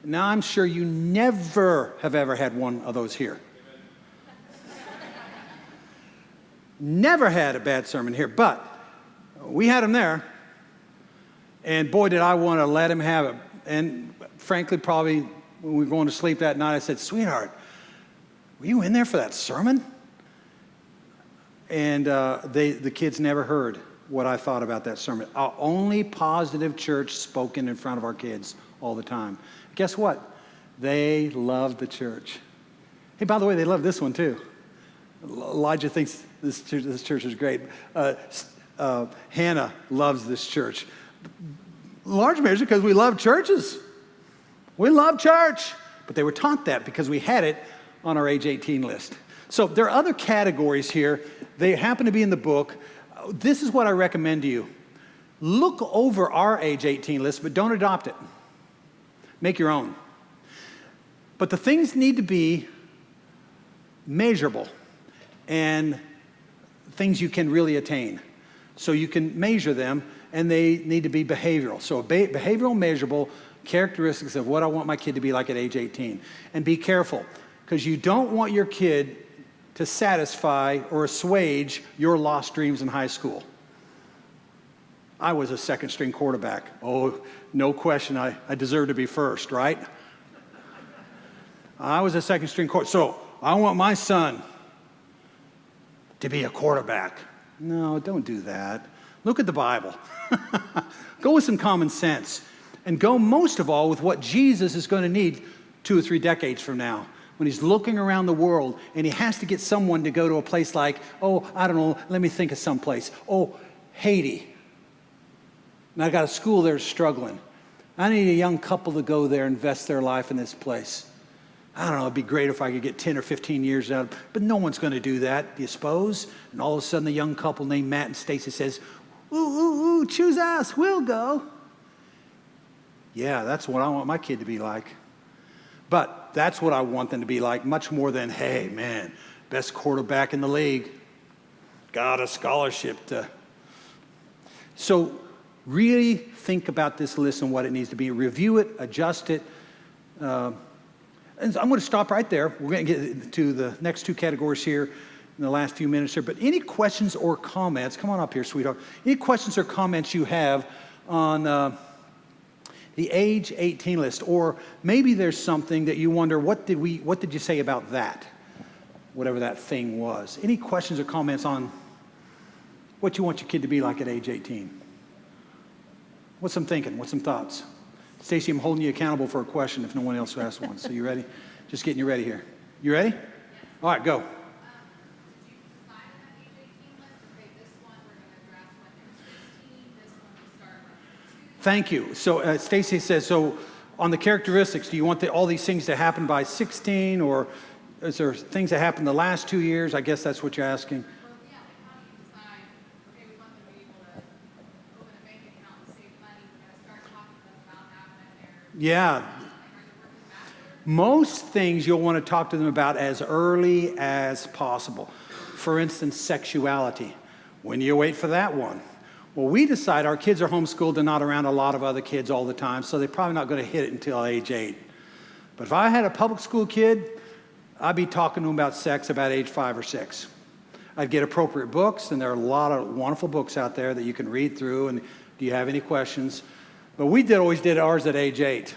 now I'm sure you never have ever had one of those here. Never had a bad sermon here, but we had them there. And boy, did I want to let him have it. And frankly, probably when we were going to sleep that night, I said, sweetheart, were you in there for that sermon? And the kids never heard what I thought about that sermon. Our only positive church spoken in front of our kids all the time. Guess what? They loved the church. Hey, by the way, they love this one too. Elijah thinks this church is great. Hannah loves this church. Large measure because we love churches. We love church. But they were taught that because we had it on our age 18 list. So there are other categories here. They happen to be in the book. This is what I recommend to you. Look over our age 18 list, but don't adopt it. Make your own. But the things need to be measurable and things you can really attain. So you can measure them, and they need to be behavioral. So behavioral, measurable characteristics of what I want my kid to be like at age 18. And be careful, because you don't want your kid to satisfy or assuage your lost dreams in high school. I was a second-string quarterback. Oh, no question, I deserve to be first, right? I was a second-string quarterback. So I want my son to be a quarterback. No, don't do that. Look at the Bible. Go with some common sense. And go most of all with what Jesus is going to need 2 or 3 decades from now. When he's looking around the world and he has to get someone to go to a place like, oh, I don't know, let me think of some place. Oh, Haiti. And I got a school there struggling. I need a young couple to go there and invest their life in this place. I don't know, it'd be great if I could get 10 or 15 years out of it, but no one's going to do that, do you suppose? And all of a sudden, the young couple named Matt and Stacy says, ooh, choose us, we'll go. Yeah, that's what I want my kid to be like. But that's what I want them to be like, much more than, hey, man, best quarterback in the league. Got a scholarship to. So really think about this list and what it needs to be. Review it, adjust it. And so I'm going to stop right there. We're going to get to the next 2 categories here in the last few minutes here. But any questions or comments, come on up here, sweetheart. Any questions or comments you have on the age 18 list, or maybe there's something that you wonder, what did you say about that? Whatever that thing was. Any questions or comments on what you want your kid to be like at age 18? What's some thinking? What's some thoughts? Stacy, I'm holding you accountable for a question if no one else asked one. So you ready? Just getting you ready here. You ready? All right, go. Thank you. So Stacy says, so on the characteristics, do you want all these things to happen by 16, or is there things that happen the last 2 years? I guess that's what you're asking. Well, yeah, like how do you decide, okay, we want them to be able to open a bank account and save money, we're going to start talking to them about that when they're... Yeah. Most things you'll want to talk to them about as early as possible. For instance, sexuality. When do you wait for that one? Well, we decide our kids are homeschooled and not around a lot of other kids all the time, so they're probably not going to hit it until age 8. But if I had a public school kid, I'd be talking to them about sex about age 5 or 6. I'd get appropriate books, and there are a lot of wonderful books out there that you can read through, and do you have any questions? But we always did ours at age 8.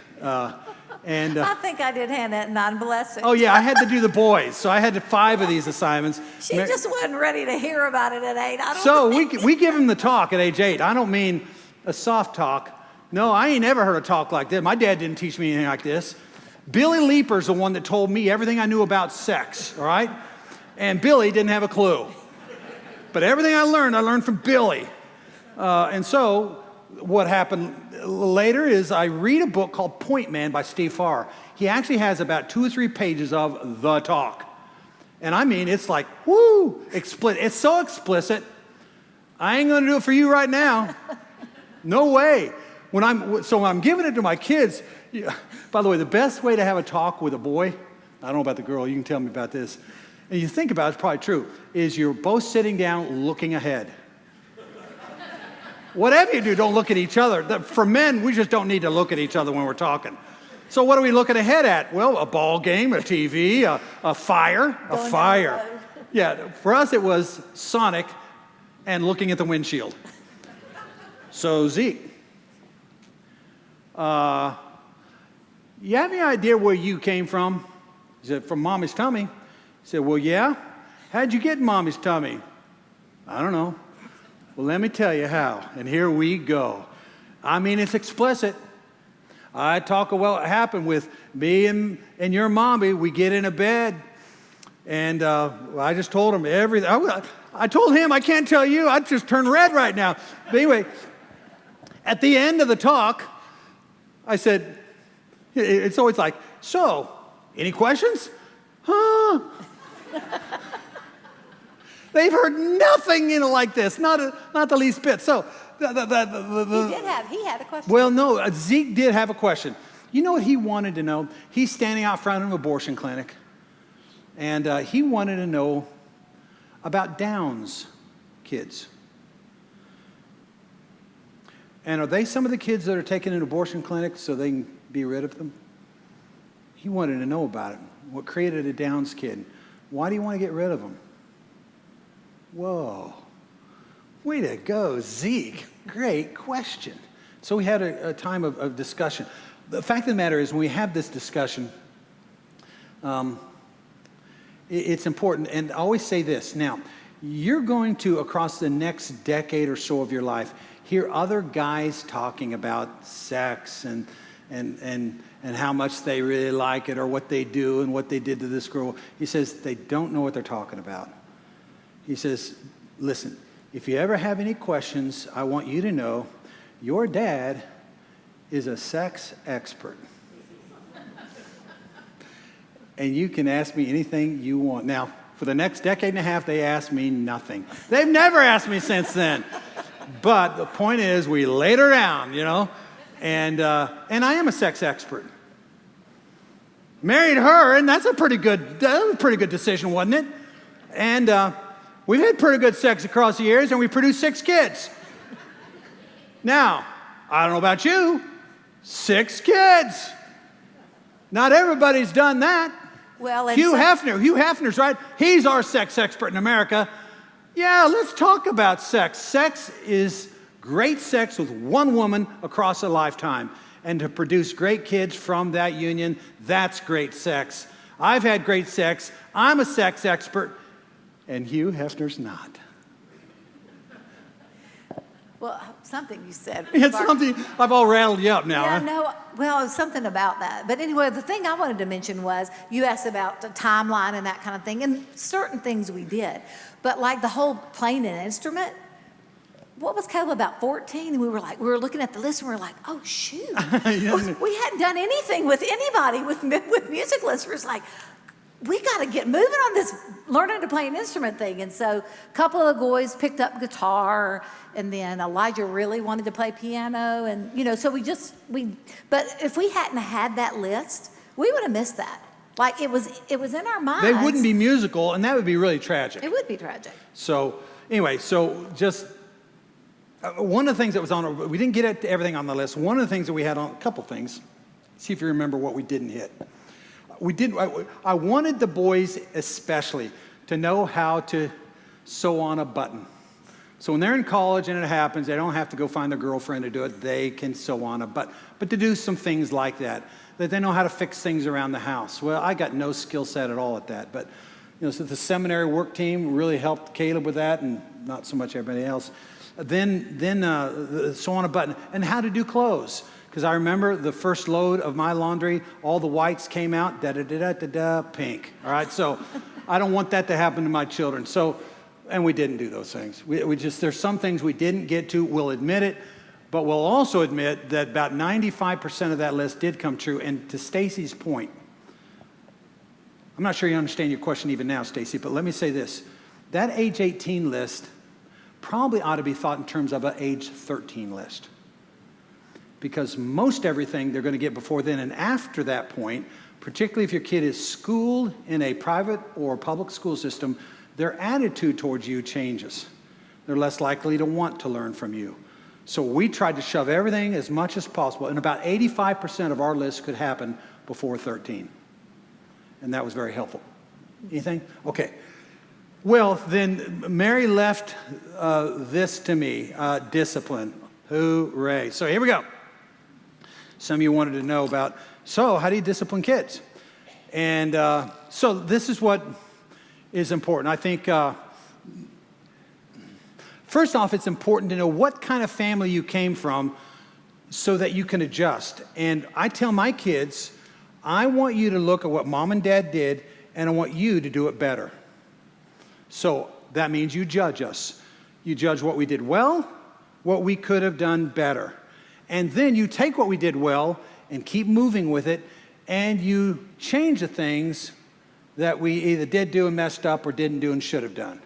I think I did Hannah non-blessing. Oh, yeah, I had to do the boys, so I had 5 of these assignments. She just wasn't ready to hear about it at 8. We give them the talk at age 8. I don't mean a soft talk. No, I ain't ever heard a talk like this. My dad didn't teach me anything like this. Billy Leeper's the one that told me everything I knew about sex, all right? And Billy didn't have a clue. But everything I learned from Billy. And so what happened later is I read a book called Point Man by Steve Farr. He actually has about 2 or 3 pages of the talk. And I mean, it's like, whoo, explicit. It's so explicit. I ain't going to do it for you right now. No way. When I'm giving it to my kids, by the way, the best way to have a talk with a boy, I don't know about the girl, you can tell me about this, and you think about it, it's probably true, is you're both sitting down looking ahead. Whatever you do, don't look at each other. For men, we just don't need to look at each other when we're talking. So what are we looking ahead at? Well, a ball game, a TV, a fire. Yeah, for us it was Sonic and looking at the windshield. So Zeke, you have any idea where you came from? He said, from Mommy's tummy. He said, well, yeah. How'd you get in Mommy's tummy? I don't know. Well, let me tell you how. And here we go. I mean, it's explicit. I talk about what happened with me and your mommy. We get in a bed. And I just told him everything. I told him, I can't tell you. I just turned red right now. But anyway, at the end of the talk, I said, it's always like, so, any questions? Huh? They've heard nothing like this, not the least bit. So, He had a question. Well, no, Zeke did have a question. You know what he wanted to know? He's standing out front of an abortion clinic, and he wanted to know about Downs kids. And are they some of the kids that are taken in abortion clinics so they can be rid of them? He wanted to know about it. What created a Downs kid? Why do you want to get rid of them? Whoa. Way to go, Zeke. Great question. So we had a time of discussion. The fact of the matter is, when we have this discussion, it's important. And I always say this. Now, you're going to, across the next decade or so of your life, hear other guys talking about sex and how much they really like it, or what they do and what they did to this girl. He says they don't know what they're talking about. He says, listen, if you ever have any questions, I want you to know your dad is a sex expert. And you can ask me anything you want. Now, for the next decade and a half, they asked me nothing. They've never asked me since then. But the point is, we laid her down, you know. And I am a sex expert. Married her, and that's a pretty good decision, wasn't it? And we've had pretty good sex across the years, and we produced 6 kids. Now, I don't know about you, 6 kids. Not everybody's done that. Well, Hugh Hefner's right. He's our sex expert in America. Yeah, let's talk about sex. Sex is great sex with one woman across a lifetime. and to produce great kids from that union, that's great sex. I've had great sex. I'm a sex expert, and Hugh Hefner's not. Well, something you said. It's something, I've all rattled you up now. Yeah, Huh? no, well, something about that. But anyway, the thing I wanted to mention was you asked about the timeline and that kind of thing, and certain things we did. But like the whole playing an instrument, what was Caleb, about 14? And we were looking at the list and we were like, oh, shoot. We hadn't done anything with anybody with music lists. We were like, we got to get moving on this learning to play an instrument thing. And so a couple of the boys picked up guitar, and then Elijah really wanted to play piano. And, so but if we hadn't had that list, we would have missed that. Like it was in our minds. They wouldn't be musical, and that would be really tragic. It would be tragic. So anyway, just one of the things that was on, we didn't get to everything on the list. One of the things that we had on, a couple things, see if you remember what we didn't hit. I wanted the boys especially to know how to sew on a button. So when they're in college and it happens, they don't have to go find their girlfriend to do it. They can sew on a button. But to do some things like that they know how to fix things around the house. Well, I got no skill set at all at that. But so the seminary work team really helped Caleb with that, and not so much everybody else. Then sew on a button, and how to do clothes. Because I remember the first load of my laundry, all the whites came out, pink. All right, so I don't want that to happen to my children. So, and we didn't do those things. We just, there's some things we didn't get to. We'll admit it, but we'll also admit that about 95% of that list did come true. And to Stacy's point, I'm not sure you understand your question even now, Stacy, but let me say this. That age 18 list probably ought to be thought in terms of an age 13 list. Because most everything they're going to get before then and after that point, particularly if your kid is schooled in a private or public school system, their attitude towards you changes. They're less likely to want to learn from you. So we tried to shove everything as much as possible, and about 85% of our list could happen before 13. And that was very helpful. Anything? Okay. Well, then Mary left this to me, discipline. Hooray. So here we go. Some of you wanted to know about, so how do you discipline kids? And so this is what is important. I think, first off, it's important to know what kind of family you came from so that you can adjust. And I tell my kids, I want you to look at what mom and dad did, and I want you to do it better. So that means you judge us. You judge what we did well, what we could have done better. And then you take what we did well and keep moving with it, and you change the things that we either did do and messed up or didn't do and should have done.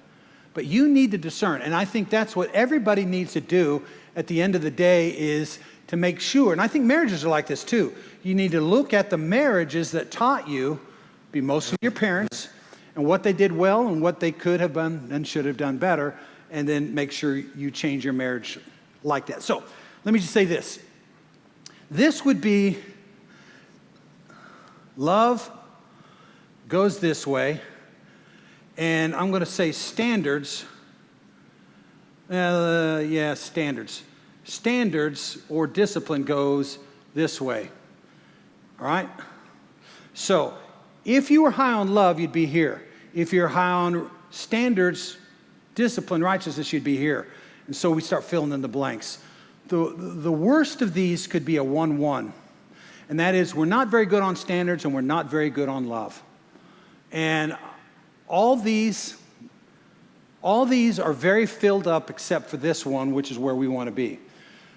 But you need to discern, and I think that's what everybody needs to do at the end of the day is to make sure, and I think marriages are like this too. You need to look at the marriages that taught you, be mostly your parents, and what they did well and what they could have done and should have done better, and then make sure you change your marriage like that. So let me just say this. This would be love goes this way, and I'm going to say standards. Standards. Standards or discipline goes this way. All right? So if you were high on love, you'd be here. If you're high on standards, discipline, righteousness, you'd be here. And so we start filling in the blanks. The worst of these could be a 1-1. And that is we're not very good on standards and we're not very good on love. And all these are very filled up except for this one, which is where we want to be.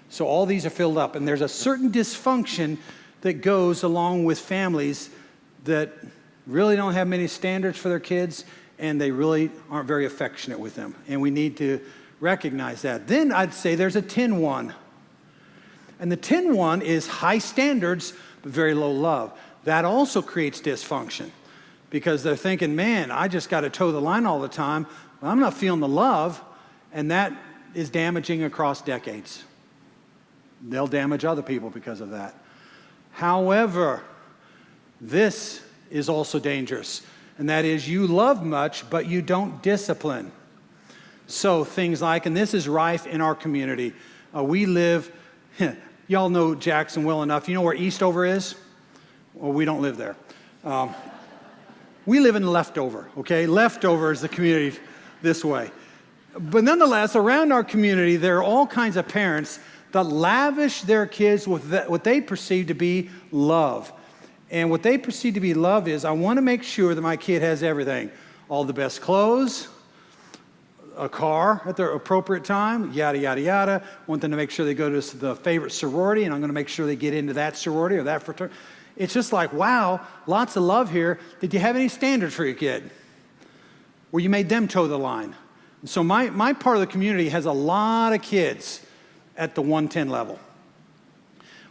So all these are filled up. And there's a certain dysfunction that goes along with families that really don't have many standards for their kids, and they really aren't very affectionate with them. And we need to recognize that. Then I'd say there's a 10-1. And the 10-1 is high standards, but very low love. That also creates dysfunction because they're thinking, man, I just got to toe the line all the time. Well, I'm not feeling the love, and that is damaging across decades. They'll damage other people because of that. However, this is also dangerous, and that is you love much, but you don't discipline. So things like, and this is rife in our community, we live Y'all know Jackson well enough. You know where Eastover is? Well, we don't live there. We live in Leftover, okay? Leftover is the community this way. But nonetheless, around our community, there are all kinds of parents that lavish their kids with what they perceive to be love. And what they perceive to be love is, I want to make sure that my kid has everything. All the best clothes, a car at the appropriate time, yada, yada, yada. Want them to make sure they go to the favorite sorority, and I'm going to make sure they get into that sorority or that fraternity. It's just like, wow, lots of love here. Did you have any standards for your kid? Where you made them toe the line? And so my part of the community has a lot of kids at the 110 level.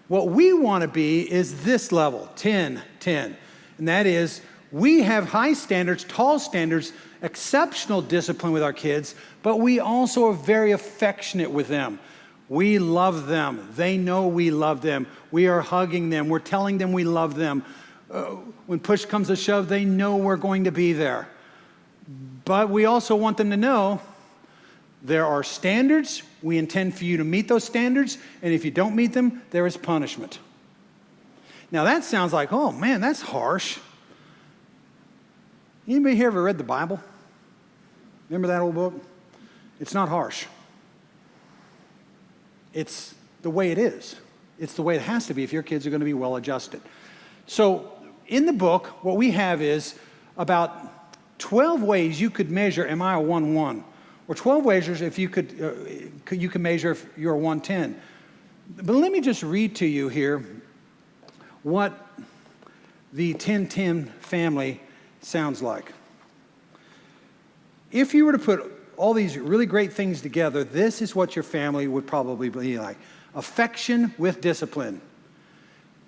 What we want to be is this level, 10, 10. And that is, we have high standards, tall standards, exceptional discipline with our kids, but we also are very affectionate with them. We love them. They know we love them. We are hugging them. We're telling them we love them. When push comes to shove, they know we're going to be there. But we also want them to know there are standards. We intend for you to meet those standards. And if you don't meet them, there is punishment. Now that sounds like, oh man, that's harsh. Anybody here ever read the Bible? Remember that old book? It's not harsh. It's the way it is. It's the way it has to be if your kids are going to be well adjusted. So in the book, what we have is about 12 ways you could measure, am I a 1-1? Or 12 ways if you can measure if you're a 110. But let me just read to you here what the 10-10 family sounds like. If you were to put all these really great things together, this is what your family would probably be like. Affection with discipline.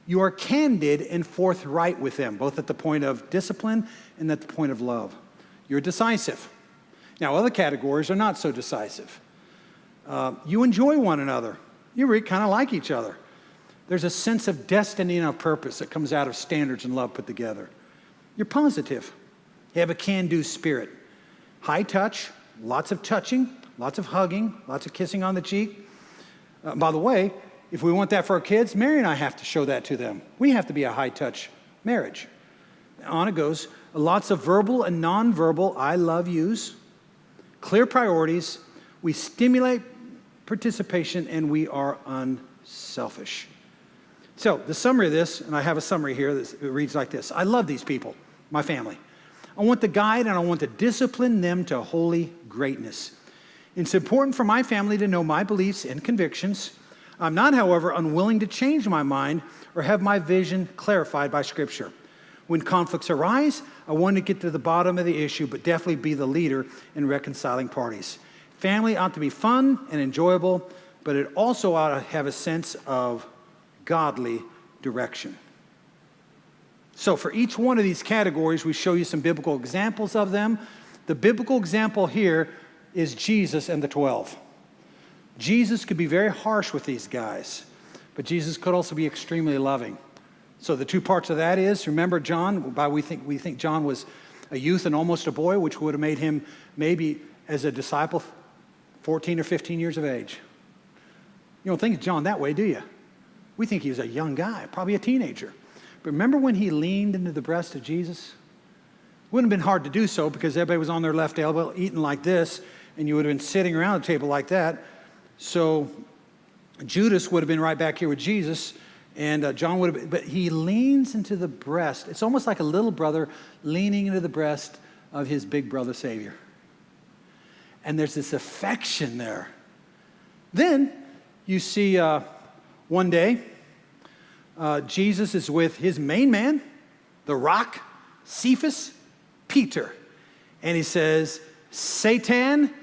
You are candid and forthright with them, both at the point of discipline and at the point of love. You're decisive. Now, other categories are not so decisive. You enjoy one another. You really kind of like each other. There's a sense of destiny and of purpose that comes out of standards and love put together. You're positive. You have a can-do spirit. High touch, lots of touching, lots of hugging, lots of kissing on the cheek. By the way, if we want that for our kids, Mary and I have to show that to them. We have to be a high-touch marriage. On it goes. Lots of verbal and nonverbal I love yous. Clear priorities. We stimulate participation, and we are unselfish. So the summary of this, and I have a summary here that reads like this. I love these people, my family. I want to guide and I want to discipline them to holy greatness. It's important for my family to know my beliefs and convictions. I'm not, however, unwilling to change my mind or have my vision clarified by Scripture. When conflicts arise, I want to get to the bottom of the issue, but definitely be the leader in reconciling parties. Family ought to be fun and enjoyable, but it also ought to have a sense of godly direction. So for each one of these categories, we show you some biblical examples of them. The biblical example here is Jesus and the 12. Jesus could be very harsh with these guys, but Jesus could also be extremely loving. So the two parts of that is, remember John, we think John was a youth and almost a boy, which would have made him maybe as a disciple 14 or 15 years of age. You don't think of John that way, do you? We think he was a young guy, probably a teenager. But remember when he leaned into the breast of Jesus? Wouldn't have been hard to do so because everybody was on their left elbow eating like this, and you would have been sitting around a table like that. So Judas would have been right back here with Jesus, and John would have been, but he leans into the breast. It's almost like a little brother leaning into the breast of his big brother Savior. And there's this affection there. Then you see one day, Jesus is with his main man, the rock, Cephas, Peter. And he says, Satan,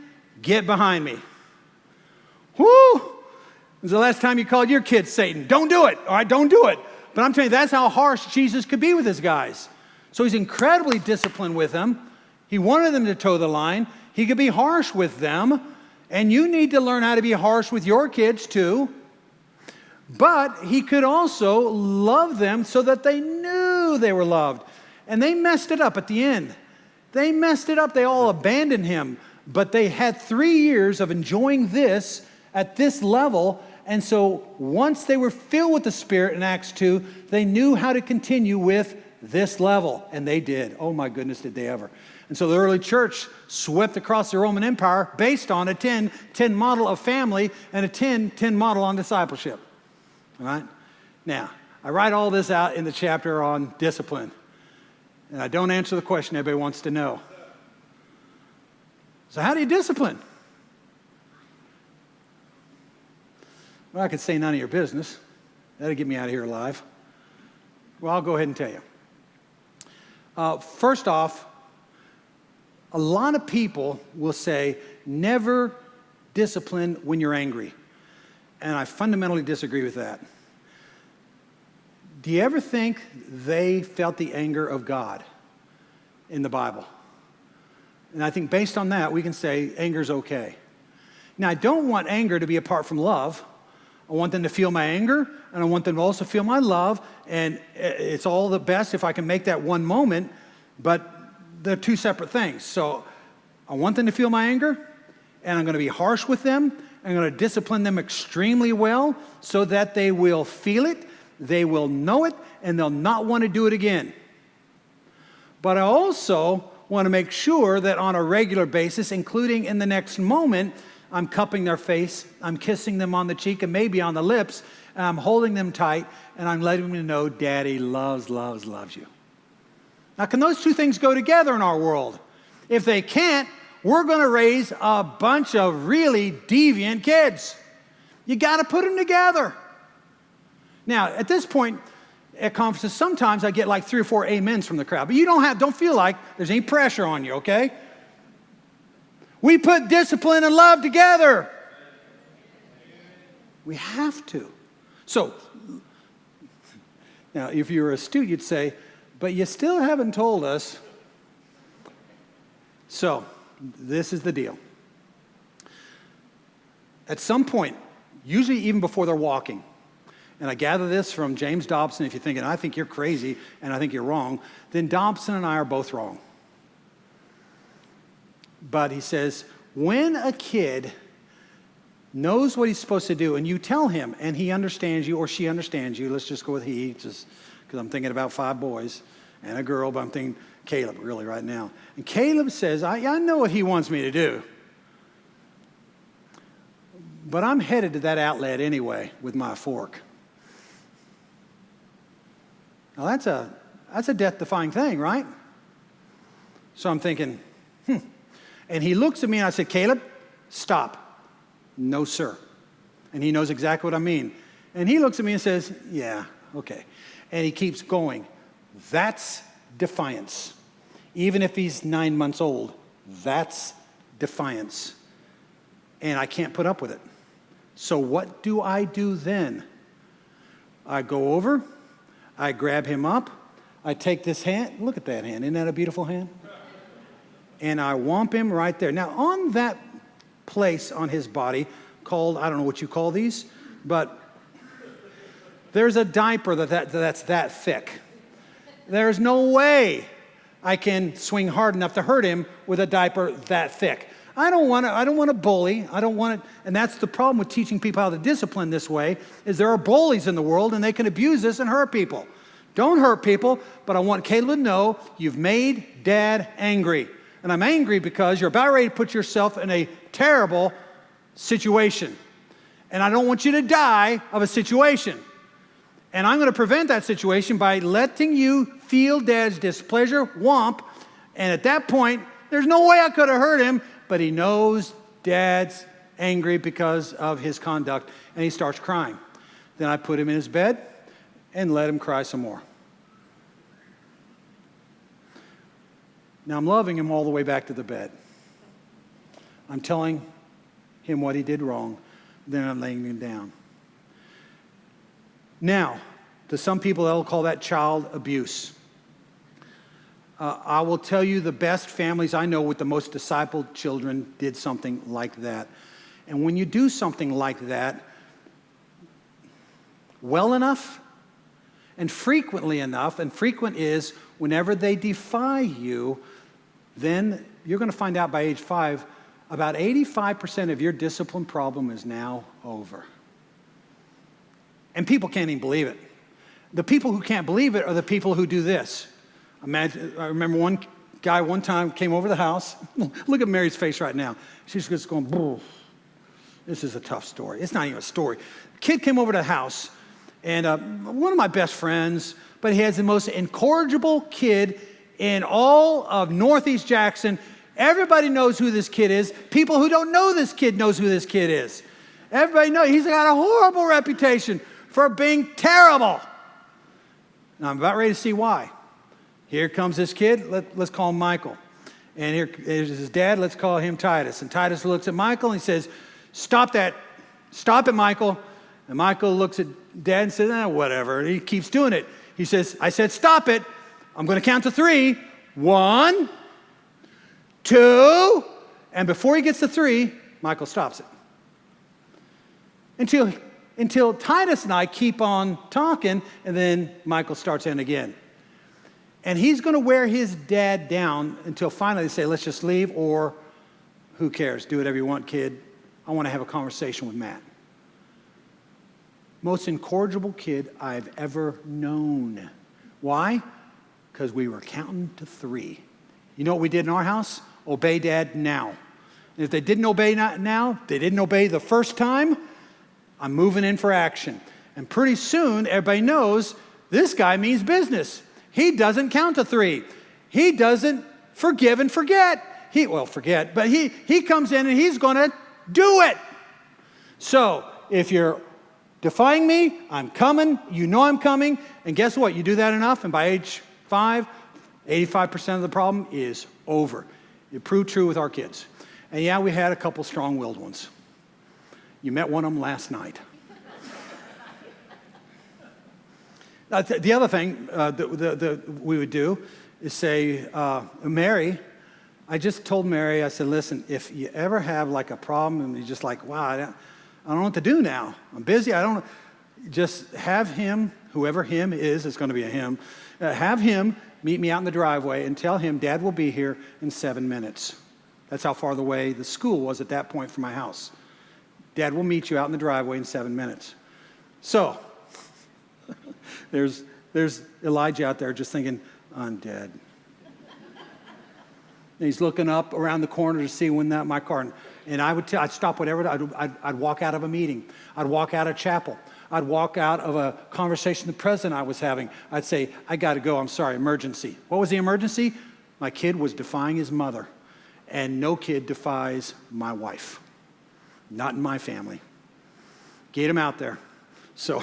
get behind me. Whoo! When's the last time you called your kid Satan? Don't do it, all right? Don't do it. But I'm telling you, that's how harsh Jesus could be with his guys. So he's incredibly disciplined with them. He wanted them to toe the line. He could be harsh with them. And you need to learn how to be harsh with your kids too. But he could also love them so that they knew they were loved. And they messed it up at the end. They messed it up. They all abandoned him. But they had 3 years of enjoying this at this level. And so once they were filled with the Spirit in Acts 2, they knew how to continue with this level. And they did. Oh my goodness, did they ever. And so the early church swept across the Roman Empire based on a 10-10 model of family and a 10-10 model on discipleship. All right? Now, I write all this out in the chapter on discipline. And I don't answer the question everybody wants to know. So how do you discipline? Well, I could say none of your business. That'd get me out of here alive. Well, I'll go ahead and tell you. First off, a lot of people will say, never discipline when you're angry. And I fundamentally disagree with that. Do you ever think they felt the anger of God in the Bible? And I think based on that, we can say anger's okay. Now, I don't want anger to be apart from love. I want them to feel my anger, and I want them to also feel my love, and it's all the best if I can make that one moment, but they're two separate things. So I want them to feel my anger, and I'm going to be harsh with them. I'm going to discipline them extremely well so that they will feel it, they will know it, and they'll not want to do it again. But I also want to make sure that on a regular basis, including in the next moment, I'm cupping their face, I'm kissing them on the cheek and maybe on the lips, and I'm holding them tight, and I'm letting them know Daddy loves you. Now, can those two things go together in our world? If they can't, we're going to raise a bunch of really deviant kids. You got to put them together. Now, at this point at conferences, sometimes I get like 3 or 4 amens from the crowd, but you don't feel like there's any pressure on you, okay? We put discipline and love together. We have to. So, now if you were astute, you'd say, but you still haven't told us. So, this is the deal. At some point, usually even before they're walking, and I gather this from James Dobson, if you're thinking, I think you're crazy and I think you're wrong, then Dobson and I are both wrong. But he says, when a kid knows what he's supposed to do and you tell him and he understands you or she understands you, let's just go with he, just because I'm thinking about 5 boys and a girl, but I'm thinking Caleb really right now. And Caleb says, I know what he wants me to do. But I'm headed to that outlet anyway with my fork. Now that's a death-defying thing, right? So I'm thinking, And he looks at me and I said, Caleb, stop. No, sir. And he knows exactly what I mean. And he looks at me and says, yeah, okay. And he keeps going. That's defiance. Even if he's 9 months old, that's defiance. And I can't put up with it. So what do I do then? I go over, I grab him up, I take this hand. Look at that hand. Isn't that a beautiful hand? And I whomp him right there. Now, on that place on his body called, I don't know what you call these, but there's a diaper that's that thick. There's no way I can swing hard enough to hurt him with a diaper that thick. I don't want to bully. I don't want to, and that's the problem with teaching people how to discipline this way, is there are bullies in the world and they can abuse this and hurt people. Don't hurt people, but I want Caleb to know you've made Dad angry. And I'm angry because you're about ready to put yourself in a terrible situation. And I don't want you to die of a situation. And I'm going to prevent that situation by letting you feel Dad's displeasure, whomp. And at that point, there's no way I could have hurt him, but he knows Dad's angry because of his conduct, and he starts crying. Then I put him in his bed and let him cry some more. Now I'm loving him all the way back to the bed. I'm telling him what he did wrong, then I'm laying him down. Now, to some people, they'll call that child abuse. I will tell you the best families I know with the most discipled children did something like that. And when you do something like that well enough and frequently enough, and frequent is whenever they defy you, then you're going to find out by age 5, about 85% of your discipline problem is now over. And people can't even believe it. The people who can't believe it are the people who do this. I remember one guy one time came over the house. Look at Mary's face right now. She's just going, "Boo. This is a tough story." It's not even a story. A kid came over to the house, and one of my best friends, but he has the most incorrigible kid in all of Northeast Jackson. Everybody knows who this kid is. People who don't know this kid knows who this kid is. Everybody knows. He's got a horrible reputation for being terrible. Now, I'm about ready to see why. Here comes this kid. Let's call him Michael. And here's his dad. Let's call him Titus. And Titus looks at Michael and he says, "Stop that. Stop it, Michael." And Michael looks at Dad and says, "Whatever." And he keeps doing it. He says, "I said stop it. I'm going to count to 3. 1, 2. And before he gets to 3, Michael stops it. Until Titus and I keep on talking, and then Michael starts in again. And he's going to wear his dad down until finally they say, "Let's just leave," or "Who cares? Do whatever you want, kid. I want to have a conversation with Matt." Most incorrigible kid I've ever known. Why? Because we were counting to 3. You know what we did in our house? Obey Dad now. And if they didn't obey now, they didn't obey the first time, I'm moving in for action. And pretty soon, everybody knows this guy means business. He doesn't count to 3. He doesn't forgive and forget. Forget, but he comes in and he's going to do it. So if you're defying me, I'm coming. You know I'm coming. And guess what? You do that enough, and by age 5, 85% of the problem is over. It proved true with our kids. And yeah, we had a couple strong-willed ones. You met one of them last night. The other thing that we would do is say, Mary, I just told Mary, I said, "Listen, if you ever have like a problem and you're just like, wow, I don't know what to do now. I'm busy. I don't know." Just have him, whoever him is, it's going to be a him, have him meet me out in the driveway and tell him Dad will be here in 7 minutes. That's how far away the school was at that point from my house. Dad will meet you out in the driveway in 7 minutes. So there's Elijah out there just thinking, "I'm dead." And he's looking up around the corner to see when my car. And I'd stop whatever. I'd walk out of a meeting. I'd walk out of chapel. I'd walk out of a conversation the president I was having. I'd say, "I got to go. I'm sorry. Emergency." What was the emergency? My kid was defying his mother. And no kid defies my wife. Not in my family. Get him out there. So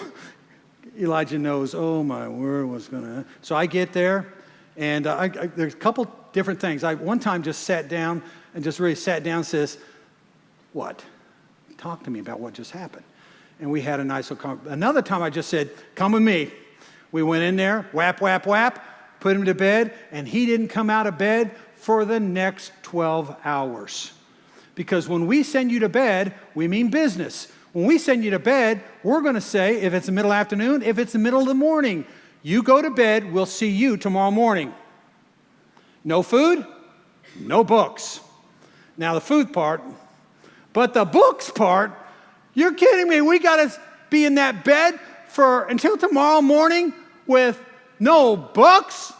Elijah knows, oh my word, what's going to. So I get there, and there's a couple different things. I one time just sat down and just really sat down and says, "What? Talk to me about what just happened." And we had a nice little conversation. Another time I just said, "Come with me." We went in there, whap, whap, whap, put him to bed, and he didn't come out of bed for the next 12 hours. Because when we send you to bed, we mean business. When we send you to bed, we're going to say, if it's the middle afternoon, if it's the middle of the morning, you go to bed, we'll see you tomorrow morning. No food, no books. Now the food part, but the books part, you're kidding me. We got to be in that bed until tomorrow morning with no books?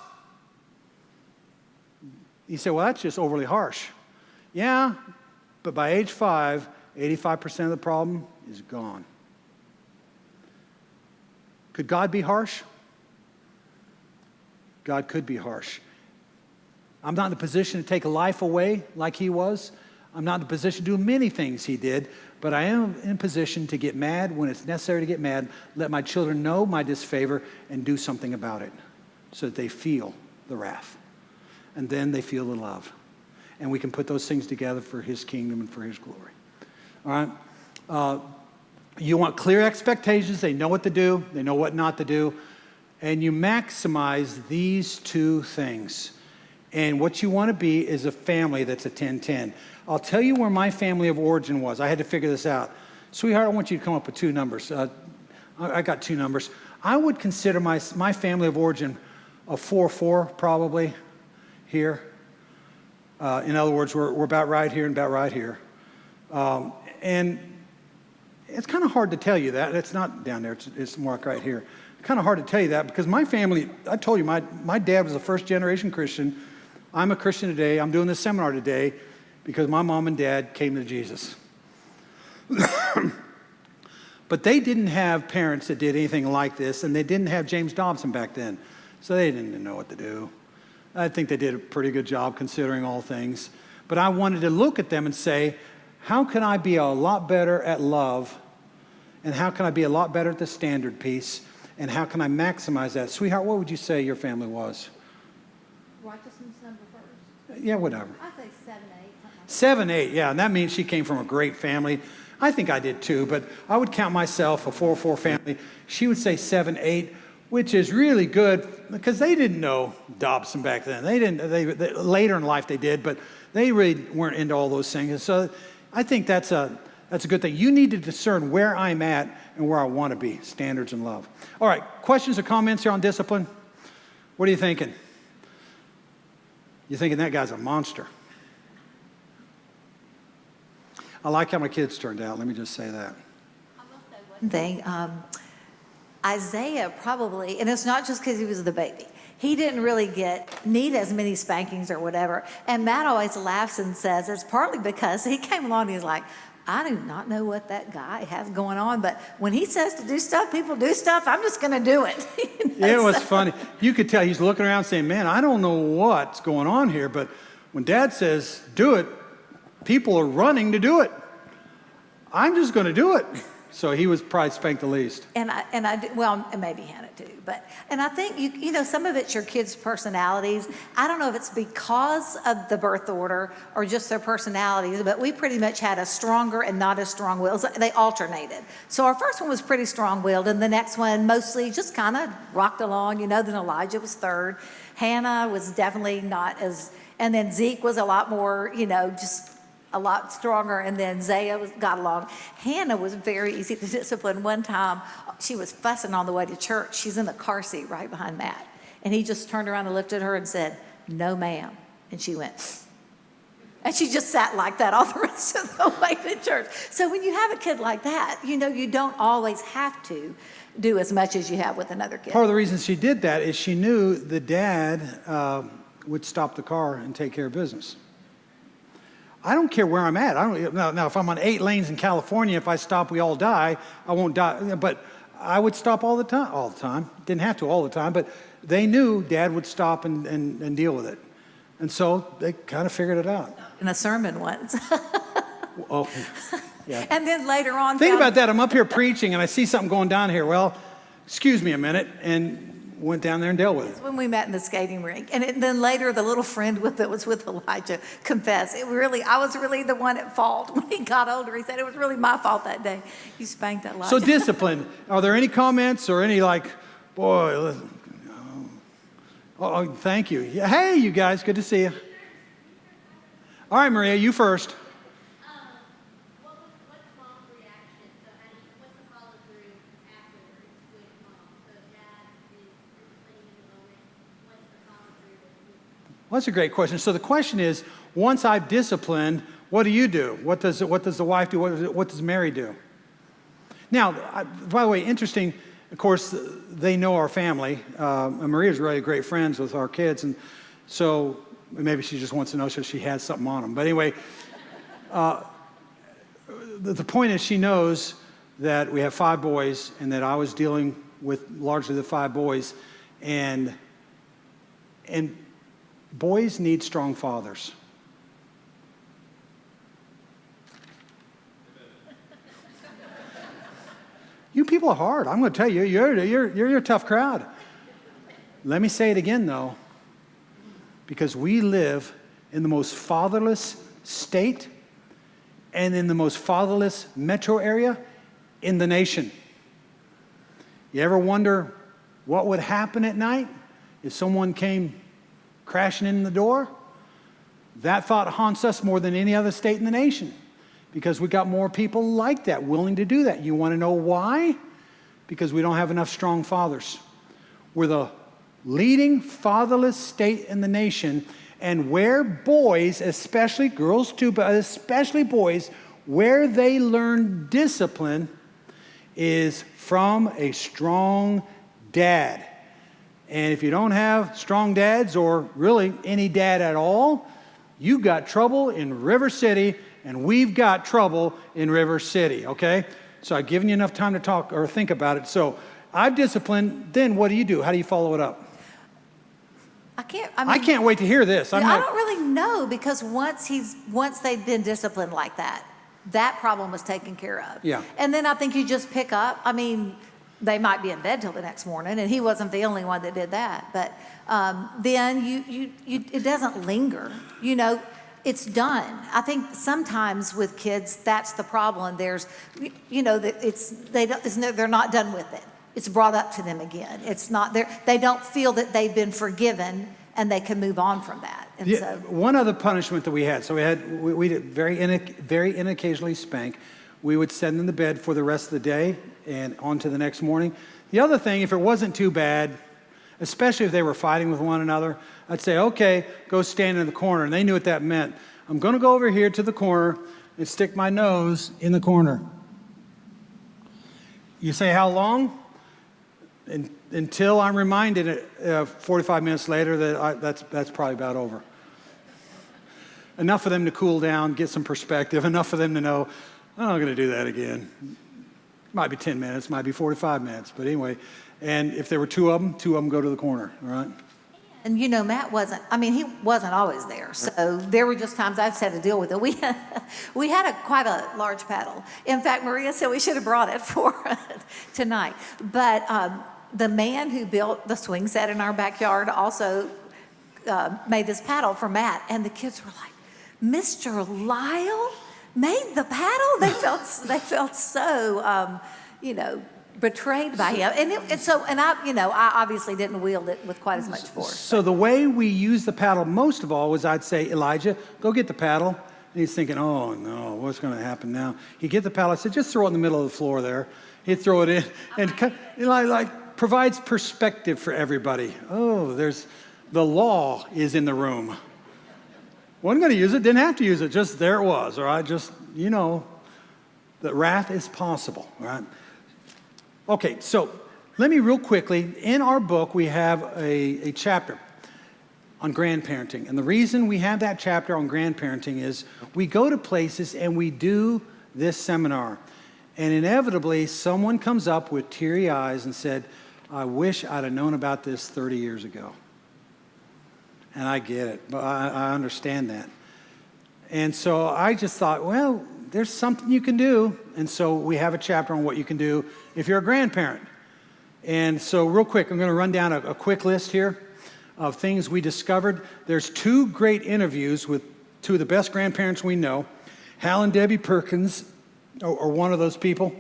You say, "Well, that's just overly harsh." Yeah, but by age 5, 85% of the problem is gone. Could God be harsh? God could be harsh. I'm not in a position to take a life away like he was. I'm not in a position to do many things he did, but I am in a position to get mad when it's necessary to get mad, let my children know my disfavor, and do something about it so that they feel the wrath. And then they feel the love. And we can put those things together for his kingdom and for his glory. All right? You want clear expectations. They know what to do. They know what not to do. And you maximize these 2 things. And what you want to be is a family that's a 10-10. I'll tell you where my family of origin was. I had to figure this out. Sweetheart, I want you to come up with 2 numbers. I got 2 numbers. I would consider my family of origin a 4-4 probably here. In other words, we're about right here and about right here. And it's kind of hard to tell you that. It's not down there. It's more like right here. Kind of hard to tell you that because my family, I told you, my dad was a first generation Christian. I'm a Christian today. I'm doing this seminar today because my mom and dad came to Jesus. But they didn't have parents that did anything like this, and they didn't have James Dobson back then. So they didn't know what to do. I think they did a pretty good job considering all things. But I wanted to look at them and say, how can I be a lot better at love? And how can I be a lot better at the standard piece? And how can I maximize that? Sweetheart, what would you say your family was? Righteousness number first. Yeah, whatever. I say 7, 8. 7, 8, yeah, and that means she came from a great family. I think I did too, but I would count myself a 4-4 family. She would say 7, 8, which is really good because they didn't know Dobson back then. They later in life they did, but they really weren't into all those things. And so I think that's a good thing. You need to discern where I'm at and where I want to be, standards and love. All right, questions or comments here on discipline? What are you thinking? You're thinking that guy's a monster. I like how my kids turned out. Let me just say that. I will say one thing. Isaiah probably, and it's not just because he was the baby. He didn't really need as many spankings or whatever. And Matt always laughs and says it's partly because he came along and he's like, I do not know what that guy has going on, but when he says to do stuff, people do stuff, I'm just going to do it. It was funny. You could tell he's looking around saying, man, I don't know what's going on here, but when Dad says do it, people are running to do it. I'm just going to do it. So he was probably spanked the least. And maybe Hannah too. And I think, you know, some of it's your kids' personalities. I don't know if it's because of the birth order or just their personalities, but we pretty much had a stronger and not as strong-willed. They alternated. So our first one was pretty strong-willed, and the next one mostly just kind of rocked along, you know. Then Elijah was third. Hannah was definitely not as, and then Zeke was a lot more, you know, just a lot stronger, and then Zaya got along. Hannah was very easy to discipline. One time, she was fussing on the way to church. She's in the car seat right behind Matt. And he just turned around and looked at her and said, no, ma'am. And she went, and she just sat like that all the rest of the way to church. So when you have a kid like that, you know, you don't always have to do as much as you have with another kid. Part of the reason she did that is she knew the dad would stop the car and take care of business. I don't care where I'm at. Now, if I'm on 8 lanes in California, if I stop, we all die. I won't die. But I would stop all the time. Didn't have to all the time, but they knew Dad would stop and deal with it. And so they kind of figured it out. In a sermon once. Oh, yeah. And then later on. Think about that. I'm up here preaching and I see something going down here. Well, excuse me a minute. And went down there and dealt with it. When we met in the skating rink. And then later, the little friend that was with Elijah confessed, I was really the one at fault. When he got older, he said it was really my fault that day. You spanked that Elijah. So discipline. Are there any comments or any boy, listen, oh, thank you. Yeah, hey, you guys, good to see you. All right, Maria, you first. What's mom's reaction? So what's the follow through afterwards with mom? So dad is disciplining in the moment. What's the follow through with you? Well, that's a great question. So the question is, once I've disciplined, what do you do? What does the wife do? What does Mary do? Now, by the way, interesting, of course, they know our family. And Maria's really great friends with our kids. And so maybe she just wants to know so she has something on them. But anyway, the point is she knows that we have 5 boys and that I was dealing with largely the 5 boys. And boys need strong fathers. You people are hard. I'm going to tell you, you're a tough crowd. Let me say it again, though, because we live in the most fatherless state and in the most fatherless metro area in the nation. You ever wonder what would happen at night if someone came crashing in the door? That thought haunts us more than any other state in the nation. Because we got more people like that, willing to do that. You want to know why? Because we don't have enough strong fathers. We're the leading fatherless state in the nation, and where boys, especially girls too, but especially boys, where they learn discipline is from a strong dad. And if you don't have strong dads, or really any dad at all, you got trouble in River City, and we've got trouble in River City, okay? So I've given you enough time to talk or think about it. So I've disciplined, then what do? How do you follow it up? I I can't wait to hear this. I don't really know, because once they've been disciplined like that, that problem was taken care of. Yeah. And then I think you just pick up. I mean, they might be in bed till the next morning, and he wasn't the only one that did that. But then you it doesn't linger. You know, it's done. I think sometimes with kids, that's the problem. There's, you know, they're not done with it. It's brought up to them again. It's not there. They don't feel that they've been forgiven and they can move on from that. And Yeah, so one other punishment that we had, so we did very inoccasionally spank. We would send them to bed for the rest of the day and on to the next morning. The other thing, if it wasn't too bad, especially if they were fighting with one another, I'd say, okay, go stand in the corner. And they knew what that meant. I'm going to go over here to the corner and stick my nose in the corner. You say, how long? Until I'm reminded 45 minutes later that that's probably about over. Enough for them to cool down, get some perspective, enough for them to know, I'm not going to do that again. Might be 10 minutes, might be 45 minutes, but anyway. And if there were two of them go to the corner, all right? And you know, Matt he wasn't always there. So there were just times I just had to deal with it. We had quite a large paddle. In fact, Maria said we should have brought it for tonight. But the man who built the swing set in our backyard also made this paddle for Matt. And the kids were like, Mr. Lyle made the paddle? They felt so, betrayed by him. And I obviously didn't wield it with quite as much force. So the way we use the paddle most of all was I'd say, Elijah, go get the paddle. And he's thinking, oh no, what's going to happen now? He'd get the paddle. I said, just throw it in the middle of the floor there. He'd throw it in and provides perspective for everybody. Oh, the law is in the room. Wasn't going to use it, didn't have to use it, just there it was, all right? Just, that wrath is possible, all right? Okay, so let me real quickly, in our book, we have a chapter on grandparenting. And the reason we have that chapter on grandparenting is we go to places and we do this seminar. And inevitably, someone comes up with teary eyes and said, I wish I'd have known about this 30 years ago. And I get it, but I understand that. And so I just thought, well, there's something you can do. And so we have a chapter on what you can do if you're a grandparent. And so real quick, I'm going to run down a quick list here of things we discovered. There's 2 great interviews with 2 of the best grandparents we know. Hal and Debbie Perkins are one of those people.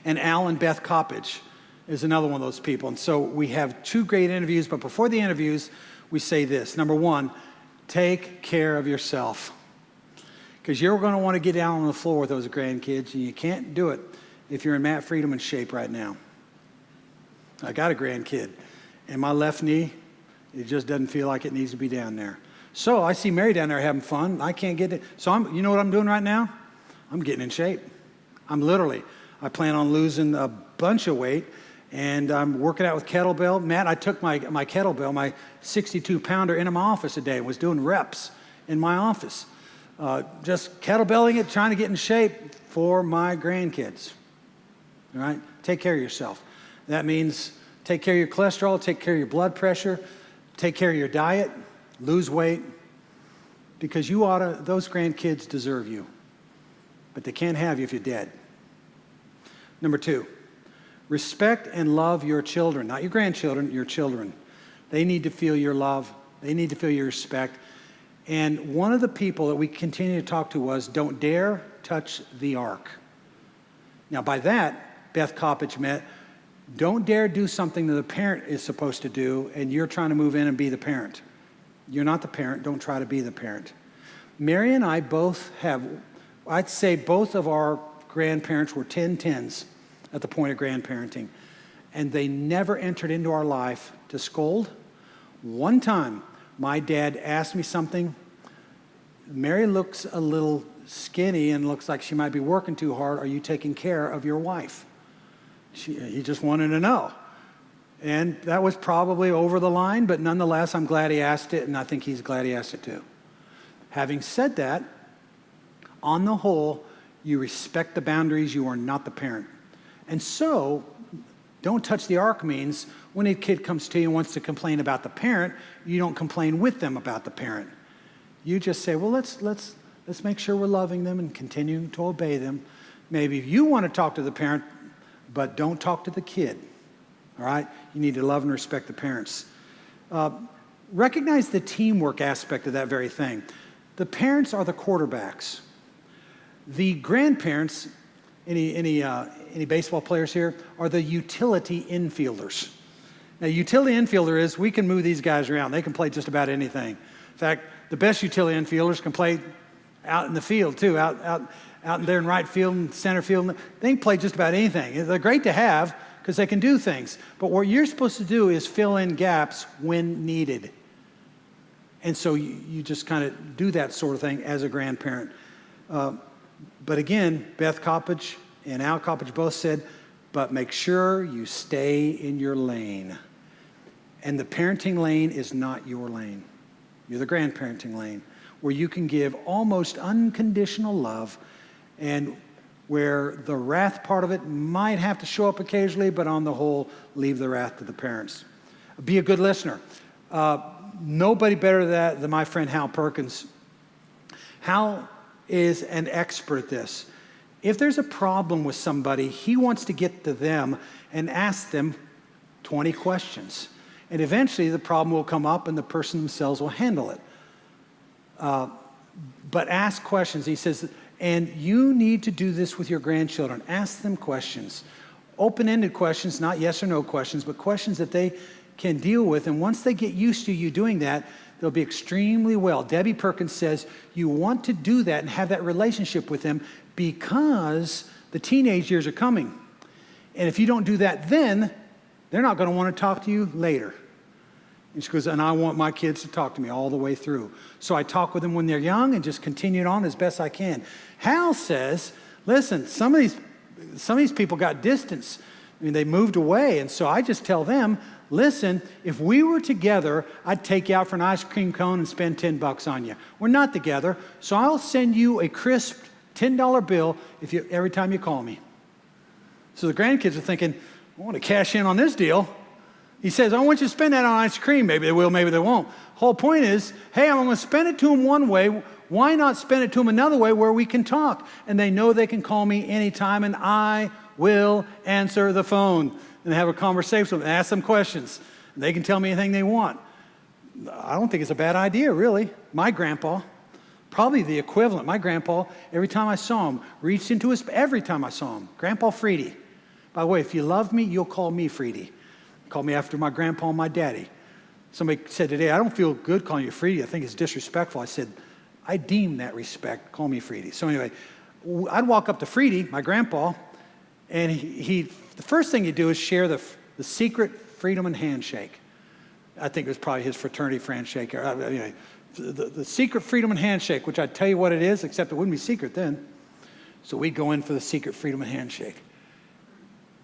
And Al and Beth Coppage is another one of those people. And so we have 2 great interviews. But before the interviews, we say this. Number 1, take care of yourself. Because you're going to want to get down on the floor with those grandkids, and you can't do it if you're in Matt Freedman's shape right now. I got a grandkid, and my left knee, it just doesn't feel like it needs to be down there. So I see Mary down there having fun. I can't get it. So you know what I'm doing right now? I'm getting in shape. I plan on losing a bunch of weight, and I'm working out with kettlebell. Matt, I took my kettlebell, my 62-pounder, into my office today and was doing reps in my office. Just kettlebelling it, trying to get in shape for my grandkids. All right? Take care of yourself. That means take care of your cholesterol, take care of your blood pressure, take care of your diet, lose weight, because those grandkids deserve you. But they can't have you if you're dead. Number 2, respect and love your children, not your grandchildren, your children. They need to feel your love. They need to feel your respect. And one of the people that we continue to talk to was, don't dare touch the ark. Now by that, Beth Coppage meant, don't dare do something that the parent is supposed to do and you're trying to move in and be the parent. You're not the parent, don't try to be the parent. Mary and I both I'd say both of our grandparents were 10-10s at the point of grandparenting. And they never entered into our life to scold. One time, my dad asked me something. Mary looks a little skinny and looks like she might be working too hard. Are you taking care of your wife? He just wanted to know. And that was probably over the line, but nonetheless, I'm glad he asked it, and I think he's glad he asked it too. Having said that, on the whole, you respect the boundaries. You are not the parent. And so, don't touch the ark means when a kid comes to you and wants to complain about the parent, you don't complain with them about the parent. You just say, well, let's make sure we're loving them and continuing to obey them. Maybe you want to talk to the parent, but don't talk to the kid. All right? You need to love and respect the parents. Recognize the teamwork aspect of that very thing. The parents are the quarterbacks. The grandparents, any baseball players here, are the utility infielders. Now, utility infielder is we can move these guys around. They can play just about anything. In fact, the best utility infielders can play out in the field too, out there in right field and center field. They can play just about anything. They're great to have because they can do things. But what you're supposed to do is fill in gaps when needed. And so you just kind of do that sort of thing as a grandparent. But again, Beth Coppage and Al Coppage both said, but make sure you stay in your lane. And the parenting lane is not your lane. You're the grandparenting lane, where you can give almost unconditional love, and where the wrath part of it might have to show up occasionally, but on the whole, leave the wrath to the parents. Be a good listener. Nobody better than my friend Hal Perkins. Hal is an expert at this. If there's a problem with somebody, he wants to get to them and ask them 20 questions. And eventually the problem will come up and the person themselves will handle it. But ask questions. He says, and you need to do this with your grandchildren. Ask them questions. Open-ended questions, not yes or no questions, but questions that they can deal with. And once they get used to you doing that, they'll be extremely well. Debbie Perkins says you want to do that and have that relationship with them because the teenage years are coming. And if you don't do that then, they're not going to want to talk to you later. And she goes, and I want my kids to talk to me all the way through. So I talk with them when they're young and just continue it on as best I can. Hal says, listen, some of these people got distance. I mean, they moved away. And so I just tell them, listen, if we were together, I'd take you out for an ice cream cone and spend $10 on you. We're not together, so I'll send you a crisp $10 bill every time you call me. So the grandkids are thinking, I want to cash in on this deal. He says, I want you to spend that on ice cream. Maybe they will, maybe they won't. Whole point is, hey, I'm going to spend it to them one way. Why not spend it to them another way where we can talk? And they know they can call me anytime, and I will answer the phone and have a conversation with them, ask them questions. They can tell me anything they want. I don't think it's a bad idea, really. My grandpa, probably the equivalent. My grandpa, every time I saw him, reached into his, every time I saw him, Grandpa Freedy. By the way, if you love me, you'll call me Freedy. Call me after my grandpa and my daddy. Somebody said today, I don't feel good calling you Freedy. I think it's disrespectful. I said, I deem that respect. Call me Freedy. So anyway, I'd walk up to Freedy, my grandpa, and the first thing he'd do is share the secret Freedman handshake. I think it was probably his fraternity handshake. Anyway, the secret Freedman handshake, which I'd tell you what it is, except it wouldn't be secret then. So we'd go in for the secret Freedman handshake.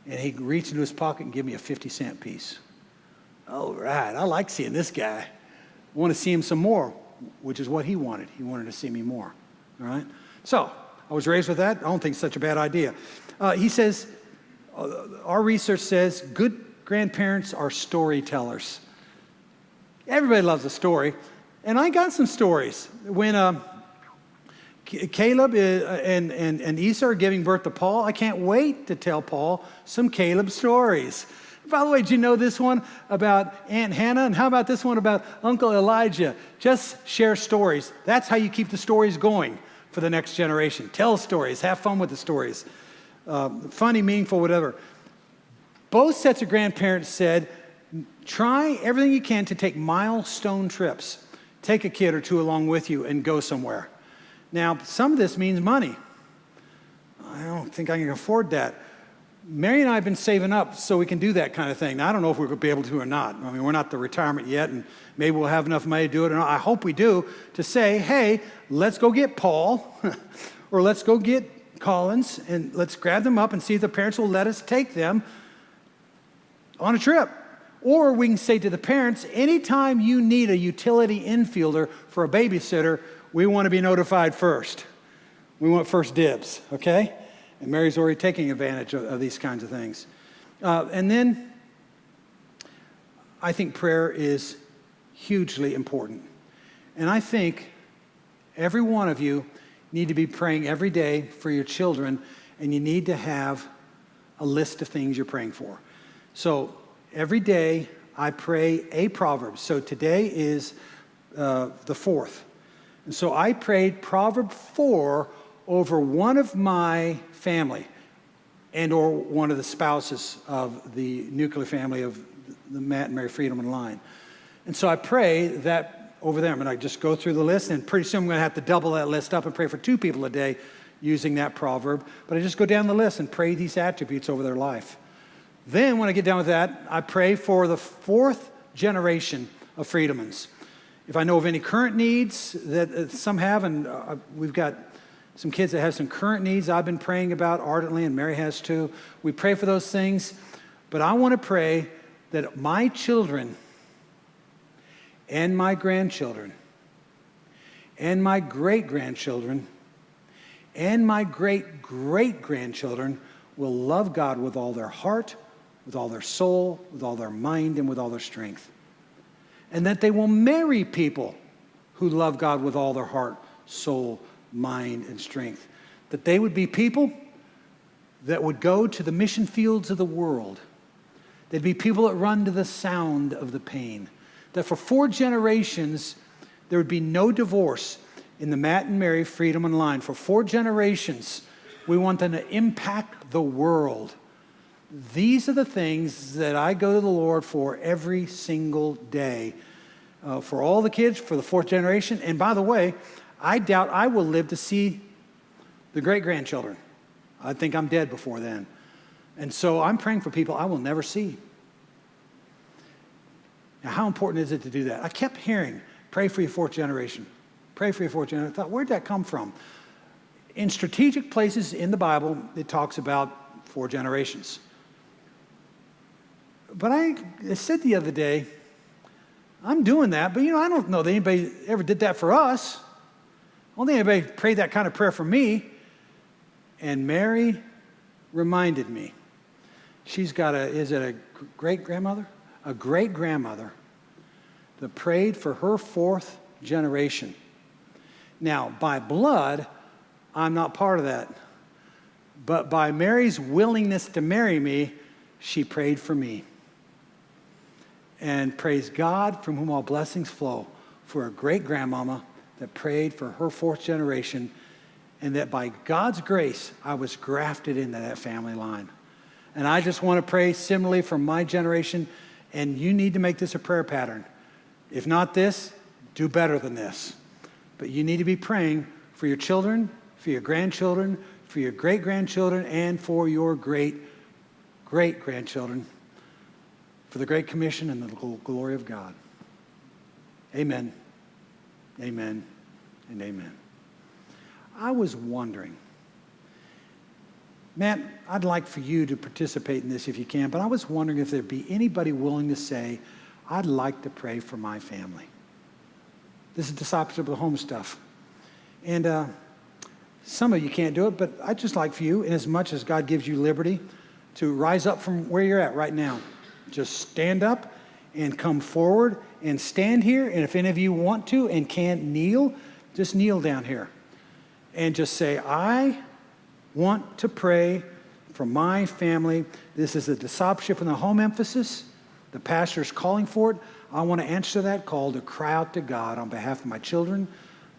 And he'd reach into his pocket and give me a 50-cent piece. All right, I like seeing this guy. I want to see him some more, which is what he wanted. He wanted to see me more, all right? So I was raised with that. I don't think it's such a bad idea. He says, our research says good grandparents are storytellers. Everybody loves a story. And I got some stories. When Caleb and Esau are giving birth to Paul, I can't wait to tell Paul some Caleb stories. By the way, did you know this one about Aunt Hannah? And how about this one about Uncle Elijah? Just share stories. That's how you keep the stories going for the next generation. Tell stories. Have fun with the stories. Funny, meaningful, whatever. Both sets of grandparents said, try everything you can to take milestone trips. Take a kid or two along with you and go somewhere. Now, some of this means money. I don't think I can afford that. Mary and I have been saving up so we can do that kind of thing. Now, I don't know if we're going to be able to or not. I mean, we're not the retirement yet, and maybe we'll have enough money to do it. And I hope we do, to say, hey, let's go get Paul, or let's go get Collins, and let's grab them up and see if the parents will let us take them on a trip. Or we can say to the parents, anytime you need a utility infielder for a babysitter, we want to be notified first. We want first dibs, okay? And Mary's already taking advantage of these kinds of things. And then I think prayer is hugely important. And I think every one of you need to be praying every day for your children, and you need to have a list of things you're praying for. So every day I pray a proverb. So today is the 4th. And so I prayed Proverb 4 over one of my family and or one of the spouses of the nuclear family of the Matt and Mary Freedman line. And so I pray that over them, and I just go through the list, and pretty soon I'm going to have to double that list up and pray for 2 people a day using that proverb. But I just go down the list and pray these attributes over their life. Then when I get done with that, I pray for the 4th generation of Freedmans. If I know of any current needs that some have, and we've got some kids that have some current needs I've been praying about ardently, and Mary has too. We pray for those things, but I want to pray that my children and my grandchildren and my great-grandchildren and my great-great-grandchildren will love God with all their heart, with all their soul, with all their mind, and with all their strength. And that they will marry people who love God with all their heart, soul, mind, and strength. That they would be people that would go to the mission fields of the world. They'd be people that run to the sound of the pain. That for 4 generations, there would be no divorce in the Matt and Mary Freedman line. For 4 generations, we want them to impact the world. These are the things that I go to the Lord for every single day. For all the kids, for the 4th generation. And by the way, I doubt I will live to see the great-grandchildren. I think I'm dead before then. And so I'm praying for people I will never see. Now, how important is it to do that? I kept hearing, pray for your 4th generation. Pray for your 4th generation. I thought, where'd that come from? In strategic places in the Bible, it talks about 4 generations. But I said the other day, I'm doing that, but I don't know that anybody ever did that for us. I don't think anybody prayed that kind of prayer for me. And Mary reminded me. She's got is it a great-grandmother? A great-grandmother that prayed for her 4th generation. Now, by blood, I'm not part of that. But by Mary's willingness to marry me, she prayed for me. And praise God, from whom all blessings flow, for a great-grandmama that prayed for her 4th generation, and that by God's grace, I was grafted into that family line. And I just want to pray similarly for my generation, and you need to make this a prayer pattern. If not this, do better than this. But you need to be praying for your children, for your grandchildren, for your great-grandchildren, and for your great-great-grandchildren, for the Great Commission and the glory of God. Amen. Amen. And amen. I was wondering, Matt, I'd like for you to participate in this if you can, but I was wondering if there'd be anybody willing to say, I'd like to pray for my family. This is discipleship of the home stuff. And some of you can't do it, but I'd just like for you, in as much as God gives you liberty, to rise up from where you're at right now. Just stand up and come forward and stand here. And if any of you want to and can't kneel, just kneel down here. And just say, I want to pray for my family. This is a discipleship in the home emphasis. The pastor's calling for it. I want to answer that call to cry out to God on behalf of my children,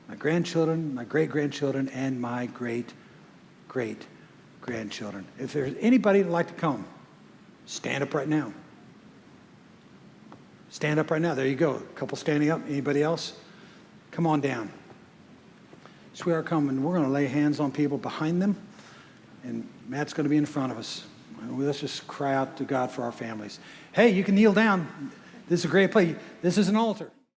my grandchildren, my great-grandchildren, and my great-great-grandchildren. If there's anybody that'd like to come, stand up right now. Stand up right now. There you go. A couple standing up. Anybody else? Come on down. Sweetheart, come, and we're going to lay hands on people behind them, and Matt's going to be in front of us. Let's just cry out to God for our families. Hey, you can kneel down. This is a great place. This is an altar.